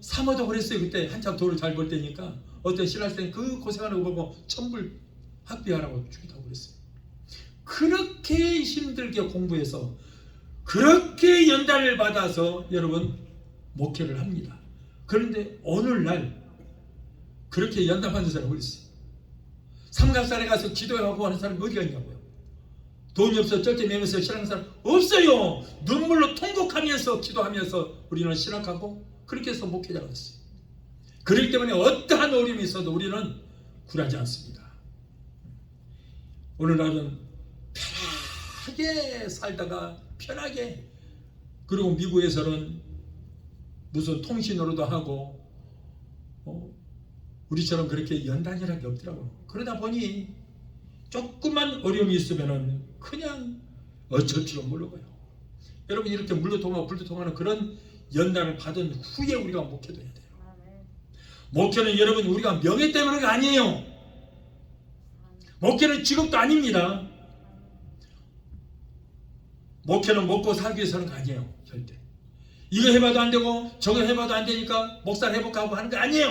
사모도 그랬어요. 그때 한참 돈을 잘 벌 때니까 어떤 신학생이 그 고생하는 거 보고 천불 학비하라고 주기도 그랬어요. 그렇게 힘들게 공부해서 그렇게 연단을 받아서 여러분 목회를 합니다. 그런데 오늘날 그렇게 연단 받는 사람이 어디 있어요? 삼각산에 가서 기도하고 하는 사람이 어디가 있냐고요. 돈이 없어 쩔쩔매면서 신앙하는 사람 없어요. 눈물로 통곡하면서 기도하면서 우리는 신학하고 그렇게 해서 목회자가 됐어요. 그렇기 때문에 어떠한 어려움이 있어도 우리는 굴하지 않습니다. 오늘날은 편하게 살다가 편하게, 그리고 미국에서는 무슨 통신으로도 하고 우리처럼 그렇게 연단이라는 게 없더라고요. 그러다 보니 조금만 어려움이 있으면은 그냥 어쩔 줄을 모르고요. 여러분 이렇게 물도 통하고 불도 통하는 그런 연단을 받은 후에 우리가 목회도 해야 돼요. 목회는 여러분 우리가 명예 때문에가 아니에요. 목회는 직업도 아닙니다. 목회는 먹고 살기 위해서 하는 거 아니에요. 절대. 이거 해봐도 안 되고 저거 해봐도 안 되니까 목사를 해볼까 하고 하는 거 아니에요.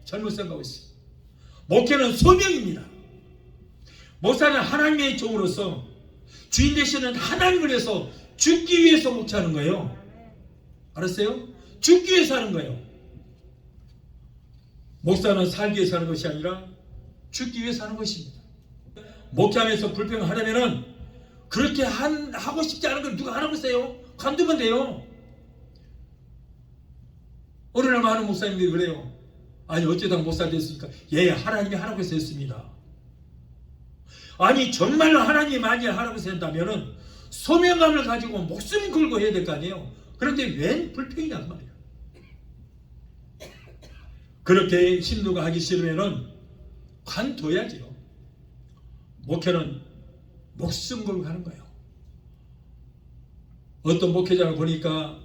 잘못 생각하고 있어요. 목회는 소명입니다. 목사는 하나님의 종으로서 주인 되시는 하나님을 위해서 죽기 위해서 목회하는 거예요. 알았어요? 죽기 위해서 하는 거예요. 목사는 살기 위해서 하는 것이 아니라 죽기 위해서 하는 것입니다. 목회하면서 불평하려면은 그렇게 하고 싶지 않은 걸 누가 하라고 했어요? 관두면 돼요. 어느 날 많은 목사님들이 그래요. 아니 어쩌다 목사 됐습니까? 예, 하나님이 하라고 해서 했습니다. 아니 정말로 하나님이 많이 하라고 해서 한다면은 소명감을 가지고 목숨 걸고 해야 될 거 아니에요. 그런데 웬 불평이냐 그 말이야. 그렇게 힘들고 하기 싫으면은 관둬야지요. 목회는 목숨 걸고 하는 거예요. 어떤 목회자를 보니까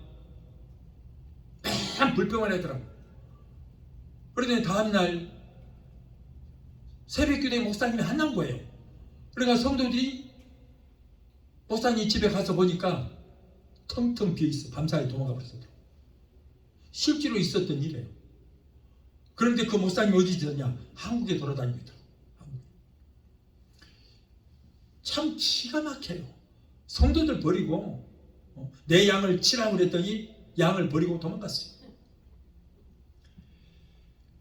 맨 불평을 하더라고. 그러더니 다음날 새벽기도에 목사님이 안 나온 거예요. 그러니까 성도들이 목사님 집에 가서 보니까 텅텅 비어있어. 밤사이 도망가 버렸어요. 실제로 있었던 일이에요. 그런데 그 목사님이 어디 있었냐? 한국에 돌아다니고 있더라고요. 참 기가 막혀요. 성도들 버리고 내 양을 치라고 그랬더니 양을 버리고 도망갔어요.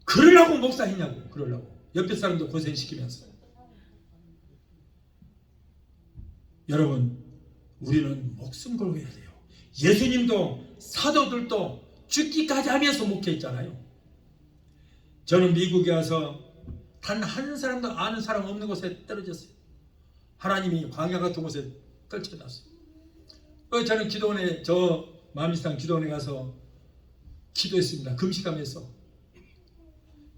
그러려고 목사했냐고. 그러려고 옆에 사람도 고생시키면서. 여러분 우리는 목숨 걸고 해야 돼요. 예수님도 사도들도 죽기까지 하면서 목회했잖아요. 저는 미국에 와서 단 한 사람도 아는 사람 없는 곳에 떨어졌어요. 하나님이 광야 같은 곳에 떨쳐놨어요. 저는 기도원에, 저 마음이상 기도원에 가서 기도했습니다. 금식하면서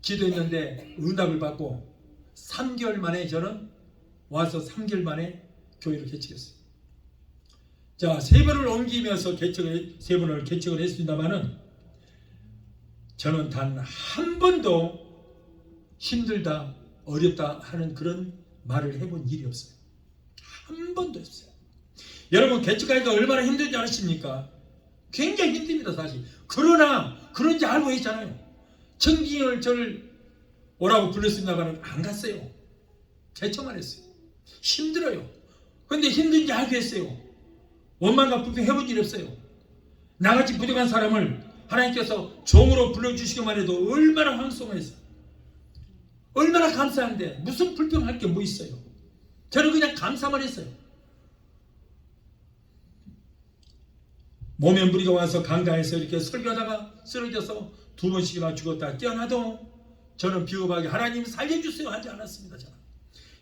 기도했는데 응답을 받고 3개월 만에 저는 와서 3개월 만에 교회를 개척했어요. 자, 세 번을 옮기면서 세 번을 개척을 했습니다만은 저는 단 한 번도 힘들다, 어렵다 하는 그런 말을 해본 일이 없어요. 한 번도 없어요. 여러분 개척하기가 얼마나 힘든지 아십니까? 굉장히 힘듭니다 사실. 그러나 그런지 알고 있잖아요. 청기인을 저를 오라고 불렀습니다만 안 갔어요. 개척만 했어요. 힘들어요. 그런데 힘든지 알고 했어요. 원망과 불평 해본 일이 없어요. 나같이 부족한 사람을 하나님께서 종으로 불러주시기만 해도 얼마나 황송했어요. 얼마나 감사한데 무슨 불평할 게 뭐 있어요. 저는 그냥 감사만 했어요. 몸에 무리가 와서 강가에서 이렇게 설교하다가 쓰러져서 2번씩이나 죽었다 깨어나도 저는 비겁하게 하나님 살려주세요 하지 않았습니다. 저는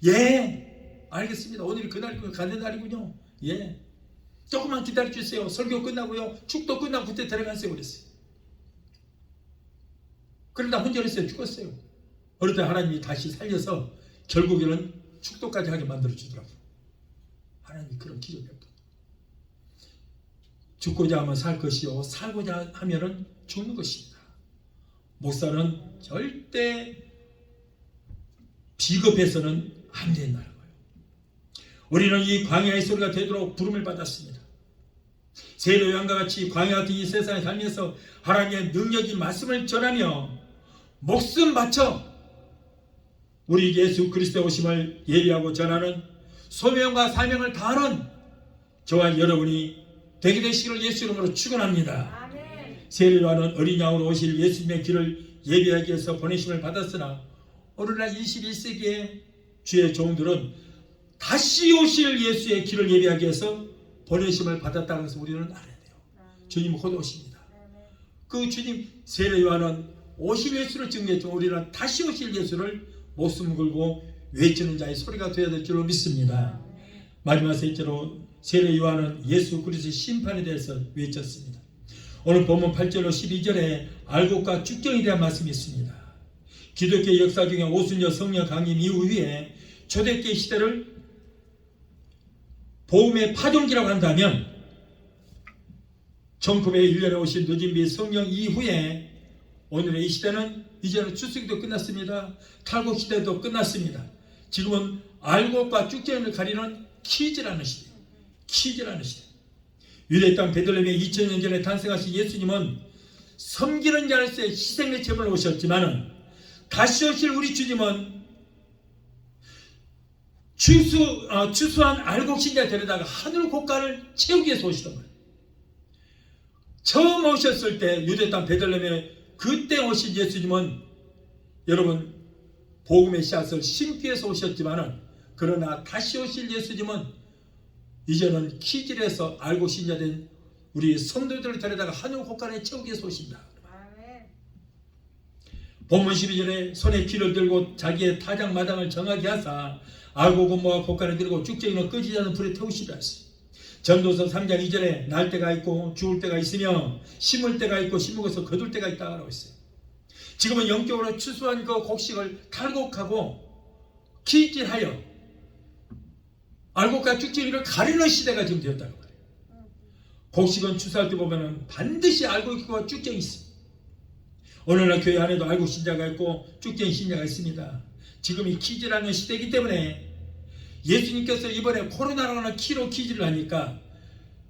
예 알겠습니다. 오늘이 그날이군요. 가는 날이군요. 예 조금만 기다려주세요. 설교 끝나고요. 축도 끝나고 그때 데려가세요 그랬어요. 그러다 혼절했어요. 죽었어요. 어느 때 하나님이 다시 살려서 결국에는 축도까지 하게 만들어주더라고요. 하나님이 그런 기적이 없다. 죽고자 하면 살 것이요 살고자 하면은 죽는 것입니다. 목사는 절대 비겁해서는 안 된다는 거예요. 우리는 이 광야의 소리가 되도록 부름을 받았습니다. 세례 요한과 같이 광야 같은 이 세상에 살면서 하나님의 능력이 말씀을 전하며 목숨 바쳐 우리 예수 그리스도의 오심을 예비하고 전하는 소명과 사명을 다하는 저와 여러분이 되게 되시기를 예수 이름으로 축원합니다. 세례 요한은 어린 양으로 오실 예수님의 길을 예비하기 위해서 보내심을 받았으나 오늘날 21세기의 주의 종들은 다시 오실 예수의 길을 예비하기 위해서 보내심을 받았다는 것을 우리는 알아야 돼요. 주님은 곧 오십니다. 그 주님 세례 요한은 오실 예수를 증거했지만 우리는 다시 오실 예수를 목숨 걸고 외치는 자의 소리가 되어야 될 줄로 믿습니다. 마지막 셋째로 세례 요한은 예수 그리스도의 심판에 대해서 외쳤습니다. 오늘 본문 8절로 12절에 알곡과 쭉정에 대한 말씀이 있습니다. 기독교 역사 중에 오순절 성령 강림 이후에 초대교회 시대를 복음의 파종기라고 한다면 1901년에 오신 누진비 성령 이후에 오늘의 이 시대는 이제는 추수기도 끝났습니다. 탈곡 시대도 끝났습니다. 지금은 알곡과 쭉정을 가리는 키즈라는 시대. 키즈라는 시대. 유대 땅 베들레헴에 2000년 전에 탄생하신 예수님은 섬기는 자로서의 희생의 제물로 오셨지만은 다시 오실 우리 주님은 추수한 알곡 신자 데려다가 하늘 곡간을 채우기 위해서 오시던 거예요. 처음 오셨을 때 유대 땅 베들레헴에 그때 오신 예수님은 여러분 복음의 씨앗을 심기 위해서 오셨지만은 그러나 다시 오실 예수님은 이제는 키질에서 알곡 신자된 우리 성도들을 데려다가 하늘 곡간에 채우기 위해서 오신다. 본문 12절에 손에 키를 들고 자기의 타작 마당을 정하게 하사 알곡은 모아 곡간에 들고 쭉정이는 끄지지 않는 불에 태우시라 했어요. 전도서 3장 2절에 날 때가 있고 죽을 때가 있으며 심을 때가 있고 심으고서 거둘 때가 있다고 했어요. 지금은 영적으로 추수한 그 곡식을 탈곡하고 키질하여 알곡과 쭉정이를 가리는 시대가 지금 되었다고 말해요. 곡식은 추수할 때 보면 반드시 알곡과 쭉정이 있습니다. 오늘날 교회 안에도 알곡 신자가 있고 쭉정이 신자가 있습니다. 지금이 키질하는 시대이기 때문에 예수님께서 이번에 코로나라는 키로 키질을 하니까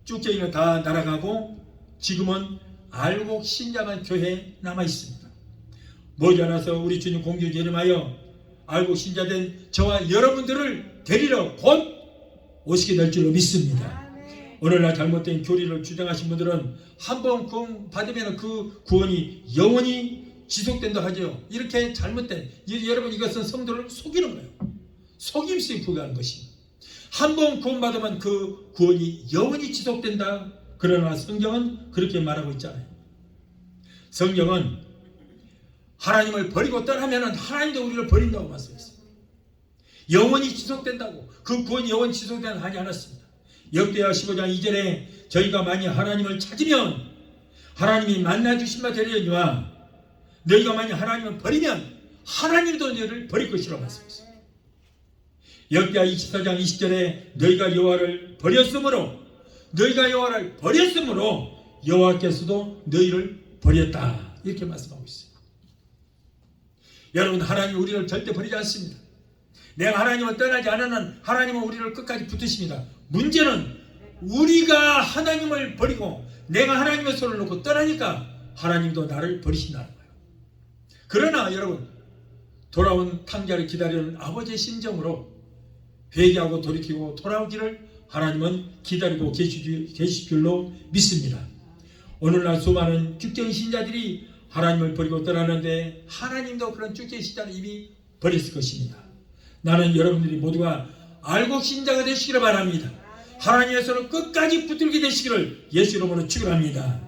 쭉정이는 다 날아가고 지금은 알곡 신자만 교회에 남아 있습니다. 머지않아서 우리 주님 공주 예림하여 알곡 신자된 저와 여러분들을 데리러 곧 오시게 될 줄로 믿습니다. 오늘날 잘못된 교리를 주장하신 분들은 한번 구원 받으면 그 구원이 영원히 지속된다 하죠. 이렇게 잘못된 여러분 이것은 성도를 속이는 거예요. 속임수에 부과하는 것입니다. 한번 구원 받으면 그 구원이 영원히 지속된다. 그러나 성경은 그렇게 말하고 있잖아요. 성경은 하나님을 버리고 떠나면 하나님도 우리를 버린다고 말씀했어요. 영원히 지속된다고. 그 구원이 영원히 지속된다 하지 않았습니다. 역대하 15장 2절에 저희가 만약 하나님을 찾으면 하나님이 만나주신 바 되려니와 너희가 만약 하나님을 버리면 하나님도 너희를 버릴 것이라고 말씀했어요. 역대하 24장 20절에 너희가 여호와를 버렸으므로 여호와께서도 너희를 버렸다. 이렇게 말씀하고 있어요. 여러분 하나님 우리를 절대 버리지 않습니다. 내가 하나님을 떠나지 않으면 하나님은 우리를 끝까지 붙으십니다. 문제는 우리가 하나님을 버리고 내가 하나님의 손을 놓고 떠나니까 하나님도 나를 버리신다는 거예요. 그러나 여러분 돌아온 탕자를 기다리는 아버지의 심정으로 회개하고 돌이키고 돌아오기를 하나님은 기다리고 계실 줄로 믿습니다. 오늘날 수많은 쭉정 신자들이 하나님을 버리고 떠나는데 하나님도 그런 쭉정 신자를 이미 버렸을 것입니다. 나는 여러분들이 모두가 알곡 신자가 되시기를 바랍니다. 하나님의 손을 끝까지 붙들게 되시기를 예수 이름으로 축원합니다.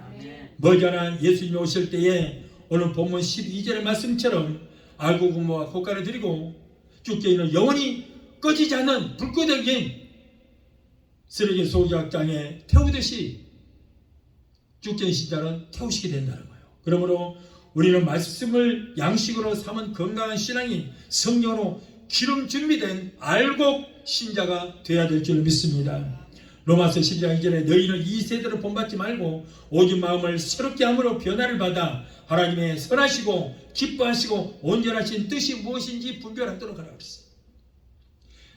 머지않아 예수님이 오실 때에 오늘 본문 12절의 말씀처럼 알곡은 모아 곡간에 드리고 쭉정이는 영원히 꺼지지 않는 불꽃의 쓰레기 소작장에 태우듯이 쭉정 신자는 태우시게 된다는 거예요. 그러므로 우리는 말씀을 양식으로 삼은 건강한 신앙인 성령으로 기름 준비된 알곡 신자가 되어야 될 줄 믿습니다. 로마서 12장 2절에 너희는 이 세대로 본받지 말고 오직 마음을 새롭게 함으로 변화를 받아 하나님의 선하시고 기뻐하시고 온전하신 뜻이 무엇인지 분별하도록 하라 그랬어요.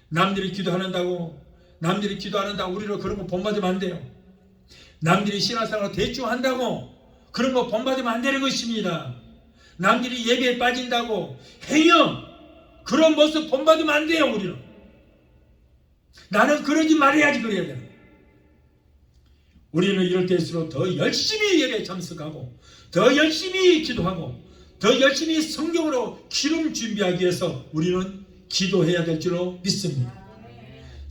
남들이 기도한다고 남들이 기도하는다고 우리로 그런 거 본받으면 안 돼요. 남들이 신앙생활을 대충 한다고 그런 거 본받으면 안 되는 것입니다. 남들이 예배에 빠진다고 행여 그런 모습 본받으면 안 돼요. 우리는 나는 그러지 말아야지 그래야 돼요. 우리는 이럴 때일수록 더 열심히 예배에 참석하고 더 열심히 기도하고 더 열심히 성경으로 기름 준비하기 위해서 우리는 기도해야 될 줄로 믿습니다.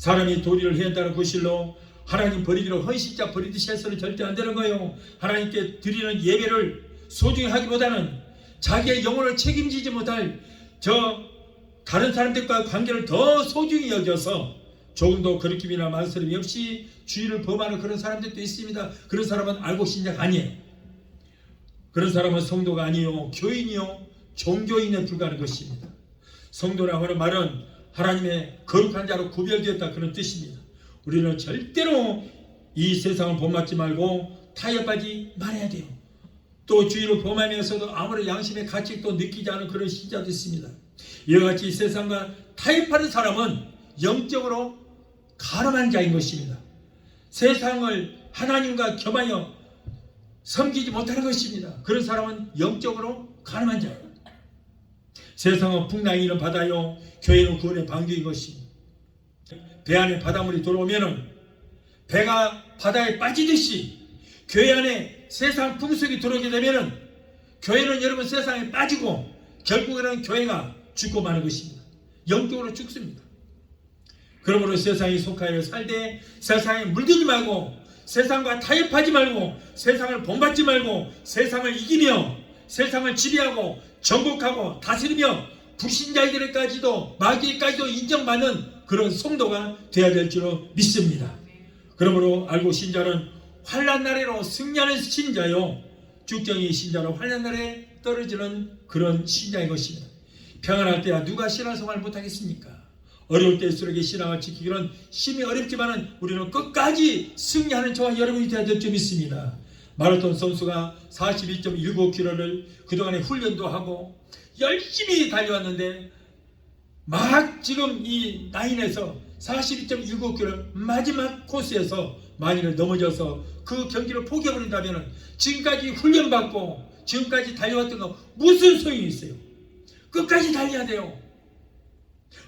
사람이 도리를 해야 한다는 구실로 하나님 버리기로 헌신자 버리듯이 해서는 절대 안 되는 거예요. 하나님께 드리는 예배를 소중히 하기보다는 자기의 영혼을 책임지지 못할 다른 사람들과 관계를 더 소중히 여겨서 조금도 거리낌이나 만스러움이 없이 주의를 범하는 그런 사람들도 있습니다. 그런 사람은 알고 신자가 아니에요. 그런 사람은 성도가 아니요 교인이요 종교인에 불과한 것입니다. 성도라고 하는 말은 하나님의 거룩한 자로 구별되었다 그런 뜻입니다. 우리는 절대로 이 세상을 본받지 말고 타협하지 말아야 돼요. 또 주의를 범하면서도 아무런 양심의 가책도 느끼지 않은 그런 신자도 있습니다. 이와 같이 세상과 타협하는 사람은 영적으로 가늠한 자인 것입니다. 세상을 하나님과 겸하여 섬기지 못하는 것입니다. 그런 사람은 영적으로 가늠한 자예요. 세상은 풍랑이는 바다요 교회는 구원의 방주인 것입니다. 배 안에 바닷물이 들어오면 배가 바다에 빠지듯이 교회 안에 세상 풍속이 들어오게 되면 교회는 여러분 세상에 빠지고 결국에는 교회가 죽고 마는 것입니다. 영적으로 죽습니다. 그러므로 세상에 속하여 살되 세상에 물들지 말고 세상과 타협하지 말고 세상을 본받지 말고 세상을 이기며 세상을 지배하고 정복하고 다스리며 불신자들까지도 마귀까지도 인정받는 그런 성도가 되어야 될 줄로 믿습니다. 그러므로 알고 신자는 환난 날에로 승리하는 신자요 죽정의 신자로 환난 날에 떨어지는 그런 신자인 것입니다. 평안할 때야 누가 신앙생활 못하겠습니까? 어려울 때일수록 신앙을 지키기는 심히 어렵지만 우리는 끝까지 승리하는 저와 여러분이 되어야 될 줄 믿습니다. 마라톤 선수가 42.19km를 그동안에 훈련도 하고 열심히 달려왔는데 막 지금 이 라인에서 42.19km 마지막 코스에서 만일을 넘어져서 그 경기를 포기해버린다면 지금까지 훈련받고 지금까지 달려왔던 거 무슨 소용이 있어요? 끝까지 달려야 돼요.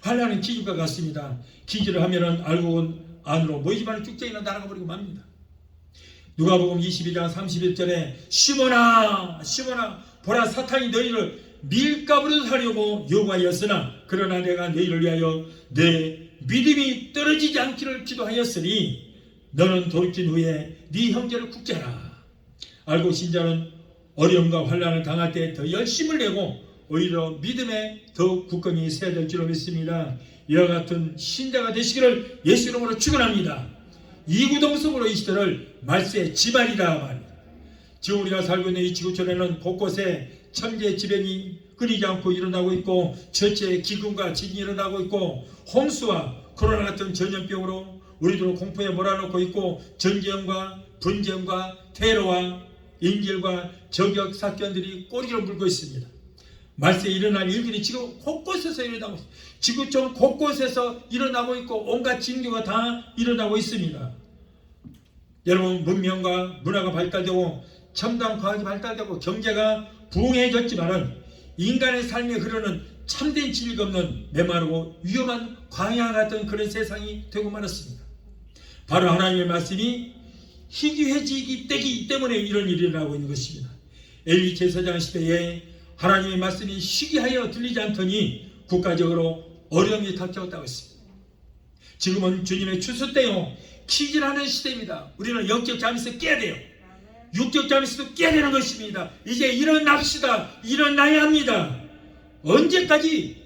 환난은 기적과 같습니다. 기적을 하면은 알고는 안으로 모이지만 쭉쟁이는 날아가 버리고 맙니다. 누가복음 22장 31절에 시몬아 보라 사탄이 너희를 밀가부르듯 하려고 요구하였으나 그러나 내가 너희를 위하여 내 믿음이 떨어지지 않기를 기도하였으니 너는 돌이킨 후에 네 형제를 굳게하라. 알고 신자는 어려움과 환난을 당할 때 더 열심을 내고 오히려 믿음에 더욱 굳건히 서야 될 줄로 믿습니다. 이와 같은 신자가 되시기를 예수 이름으로 축원합니다. 이구동성으로 이 시대를 말세의 지발이다 말입니다. 지금 우리가 살고 있는 이 지구촌에는 곳곳에 천재지변이 끊이지 않고 일어나고 있고 철저히 기근과 지진이 일어나고 있고 홍수와 코로나 같은 전염병으로 우리들을 공포에 몰아넣고 있고 전쟁과 분쟁과 테러와 인질과 저격 사건들이 꼬리를 물고 있습니다. 말세에 일어날 일들이 지금 곳곳에서 일어나고 있습니다. 지구촌 곳곳에서 일어나고 있고 온갖 징조가 다 일어나고 있습니다. 여러분 문명과 문화가 발달되고 첨단 과학이 발달되고 경제가 부흥해졌지만은 인간의 삶에 흐르는 참된 진리가 없는 메마르고 위험한 광야 같은 그런 세상이 되고 말았습니다. 바로 하나님의 말씀이 희귀해지기 때문에 이런 일이 일어나고 있는 것입니다. 엘리 제사장 시대에 하나님의 말씀이 희귀하여 들리지 않더니 국가적으로 어려움이 닥쳐왔다고 했습니다. 지금은 주님의 추수 때요 키질하는 시대입니다. 우리는 영적 잠에서 깨야 돼요. 육적 잠에서도 깨야 되는 것입니다. 이제 일어납시다. 일어나야 합니다. 언제까지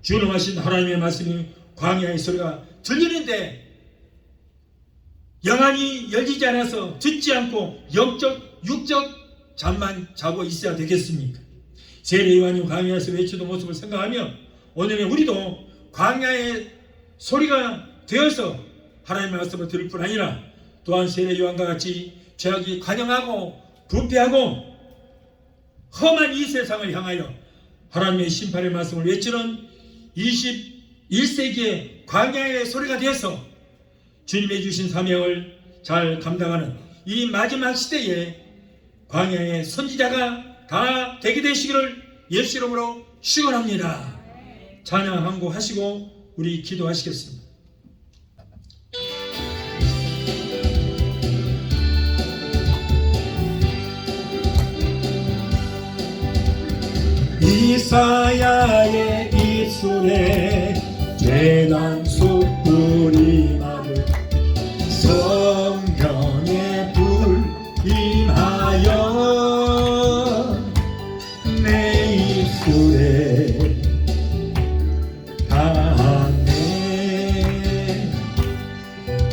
준엄하신 하나님의 말씀이 광야의 소리가 들리는데 영안이 열리지 않아서 듣지 않고 영적 육적 잠만 자고 있어야 되겠습니까? 세례 요한이 광야에서 외치던 모습을 생각하며 오늘의 우리도 광야의 소리가 되어서 하나님의 말씀을 들을 뿐 아니라 또한 세례 요한과 같이 죄악이 관영하고 부패하고 험한 이 세상을 향하여 하나님의 심판의 말씀을 외치는 21세기의 광야의 소리가 되어서 주님의 주신 사명을 잘 감당하는 이 마지막 시대에 광야의 선지자가 다 되게 되시기를 예수 이름으로 축원합니다. 찬양 한 곡 하시고 우리 기도하시겠습니다. 이사야의 입술에 재난 숯불이 마를 성령의 불 임하여 내 입술에 닿네.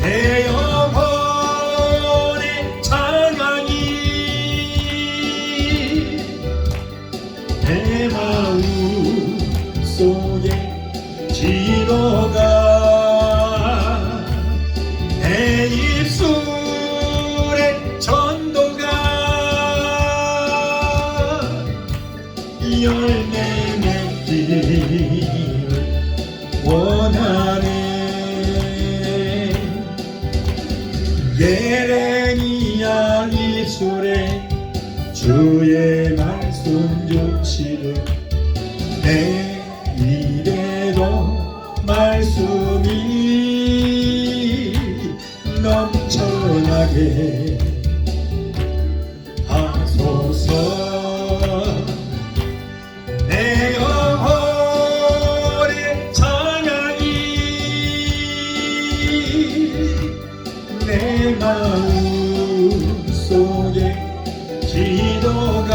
내 영혼의 찬양이 내 마음 속에 기도가 내 입술의 전도가 열매 맺기를 원하네. 예레미야 입술에 주의 말씀 주시를 내 입에도 말씀이 넘쳐나게 하소서. 내 영혼의 찬양이 내 마음 속에 기도가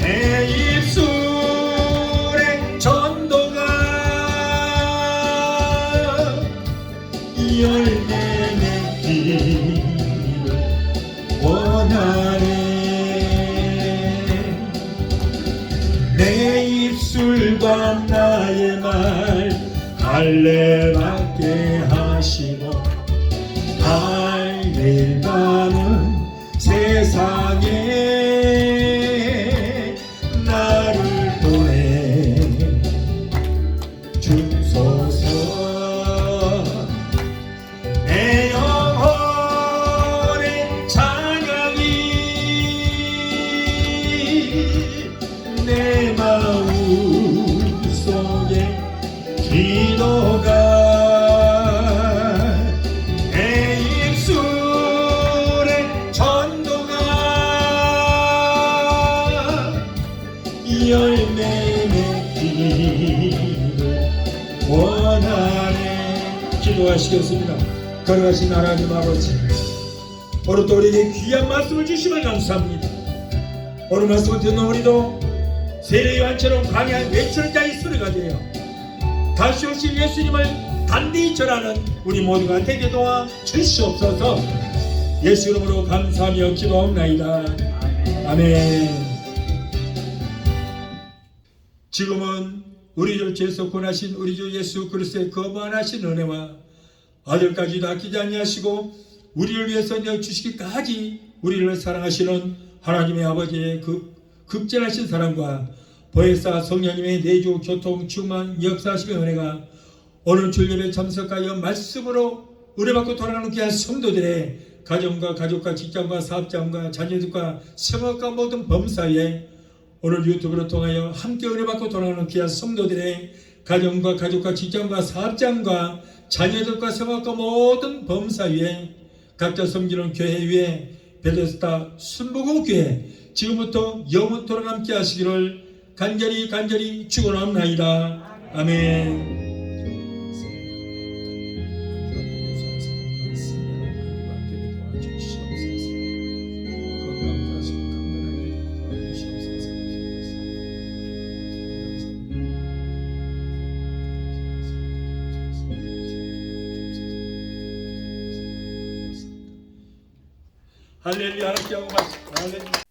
내 입술의 전도가 열매 맺기를 원하네. 내 입술과 나의 말 할례받게 하시고 할례받는 세상에 나를 보내 주소서. 내 영혼의 찬양이 내 마음 속에 기도가 내 입술의 전도가 열매 맺기를 원하네. 기도하시겠습니다. 걸어가신 하나님 아버지, 오늘 또 우리에게 귀한 말씀을 주시면 감사합니다. 오늘 말씀을 듣는 우리도 세례 요한처럼 광야에 외칠 자의 소리가 되어 다시 오실 예수님을 단디 전하는 우리 모두가 되게 도와 주시옵소서. 예수 이름으로 감사하며 기도하옵나이다. 아멘. 지금은 우리를 죄에서 구원하신 우리 주 예수 그리스도의 거부하신 은혜와 아들까지도 아끼지 아니하시고 우리를 위해서 내어주시기까지 우리를 사랑하시는 하나님의 아버지의 극진하신 사랑과 보혜사 성령님의 내주 교통 충만 역사하시는 은혜가 오늘 주일예배 참석하여 말씀으로 은혜받고 돌아가는 귀한 성도들의 가정과 가족과 직장과 사업장과 자녀들과 생활과 모든 범사에 오늘 유튜브를 통하여 함께 은혜받고 돌아가는 귀한 성도들의 가정과 가족과 직장과 사업장과 자녀들과 생활과 모든 범사 위에 각자 섬기는 교회 위에 베데스다 순복음교회 지금부터 영원토록 함께 하시기를 간절히 축원합나이다. 아멘. 할렐루야. 하나님께 하고 말씀. 할렐루야.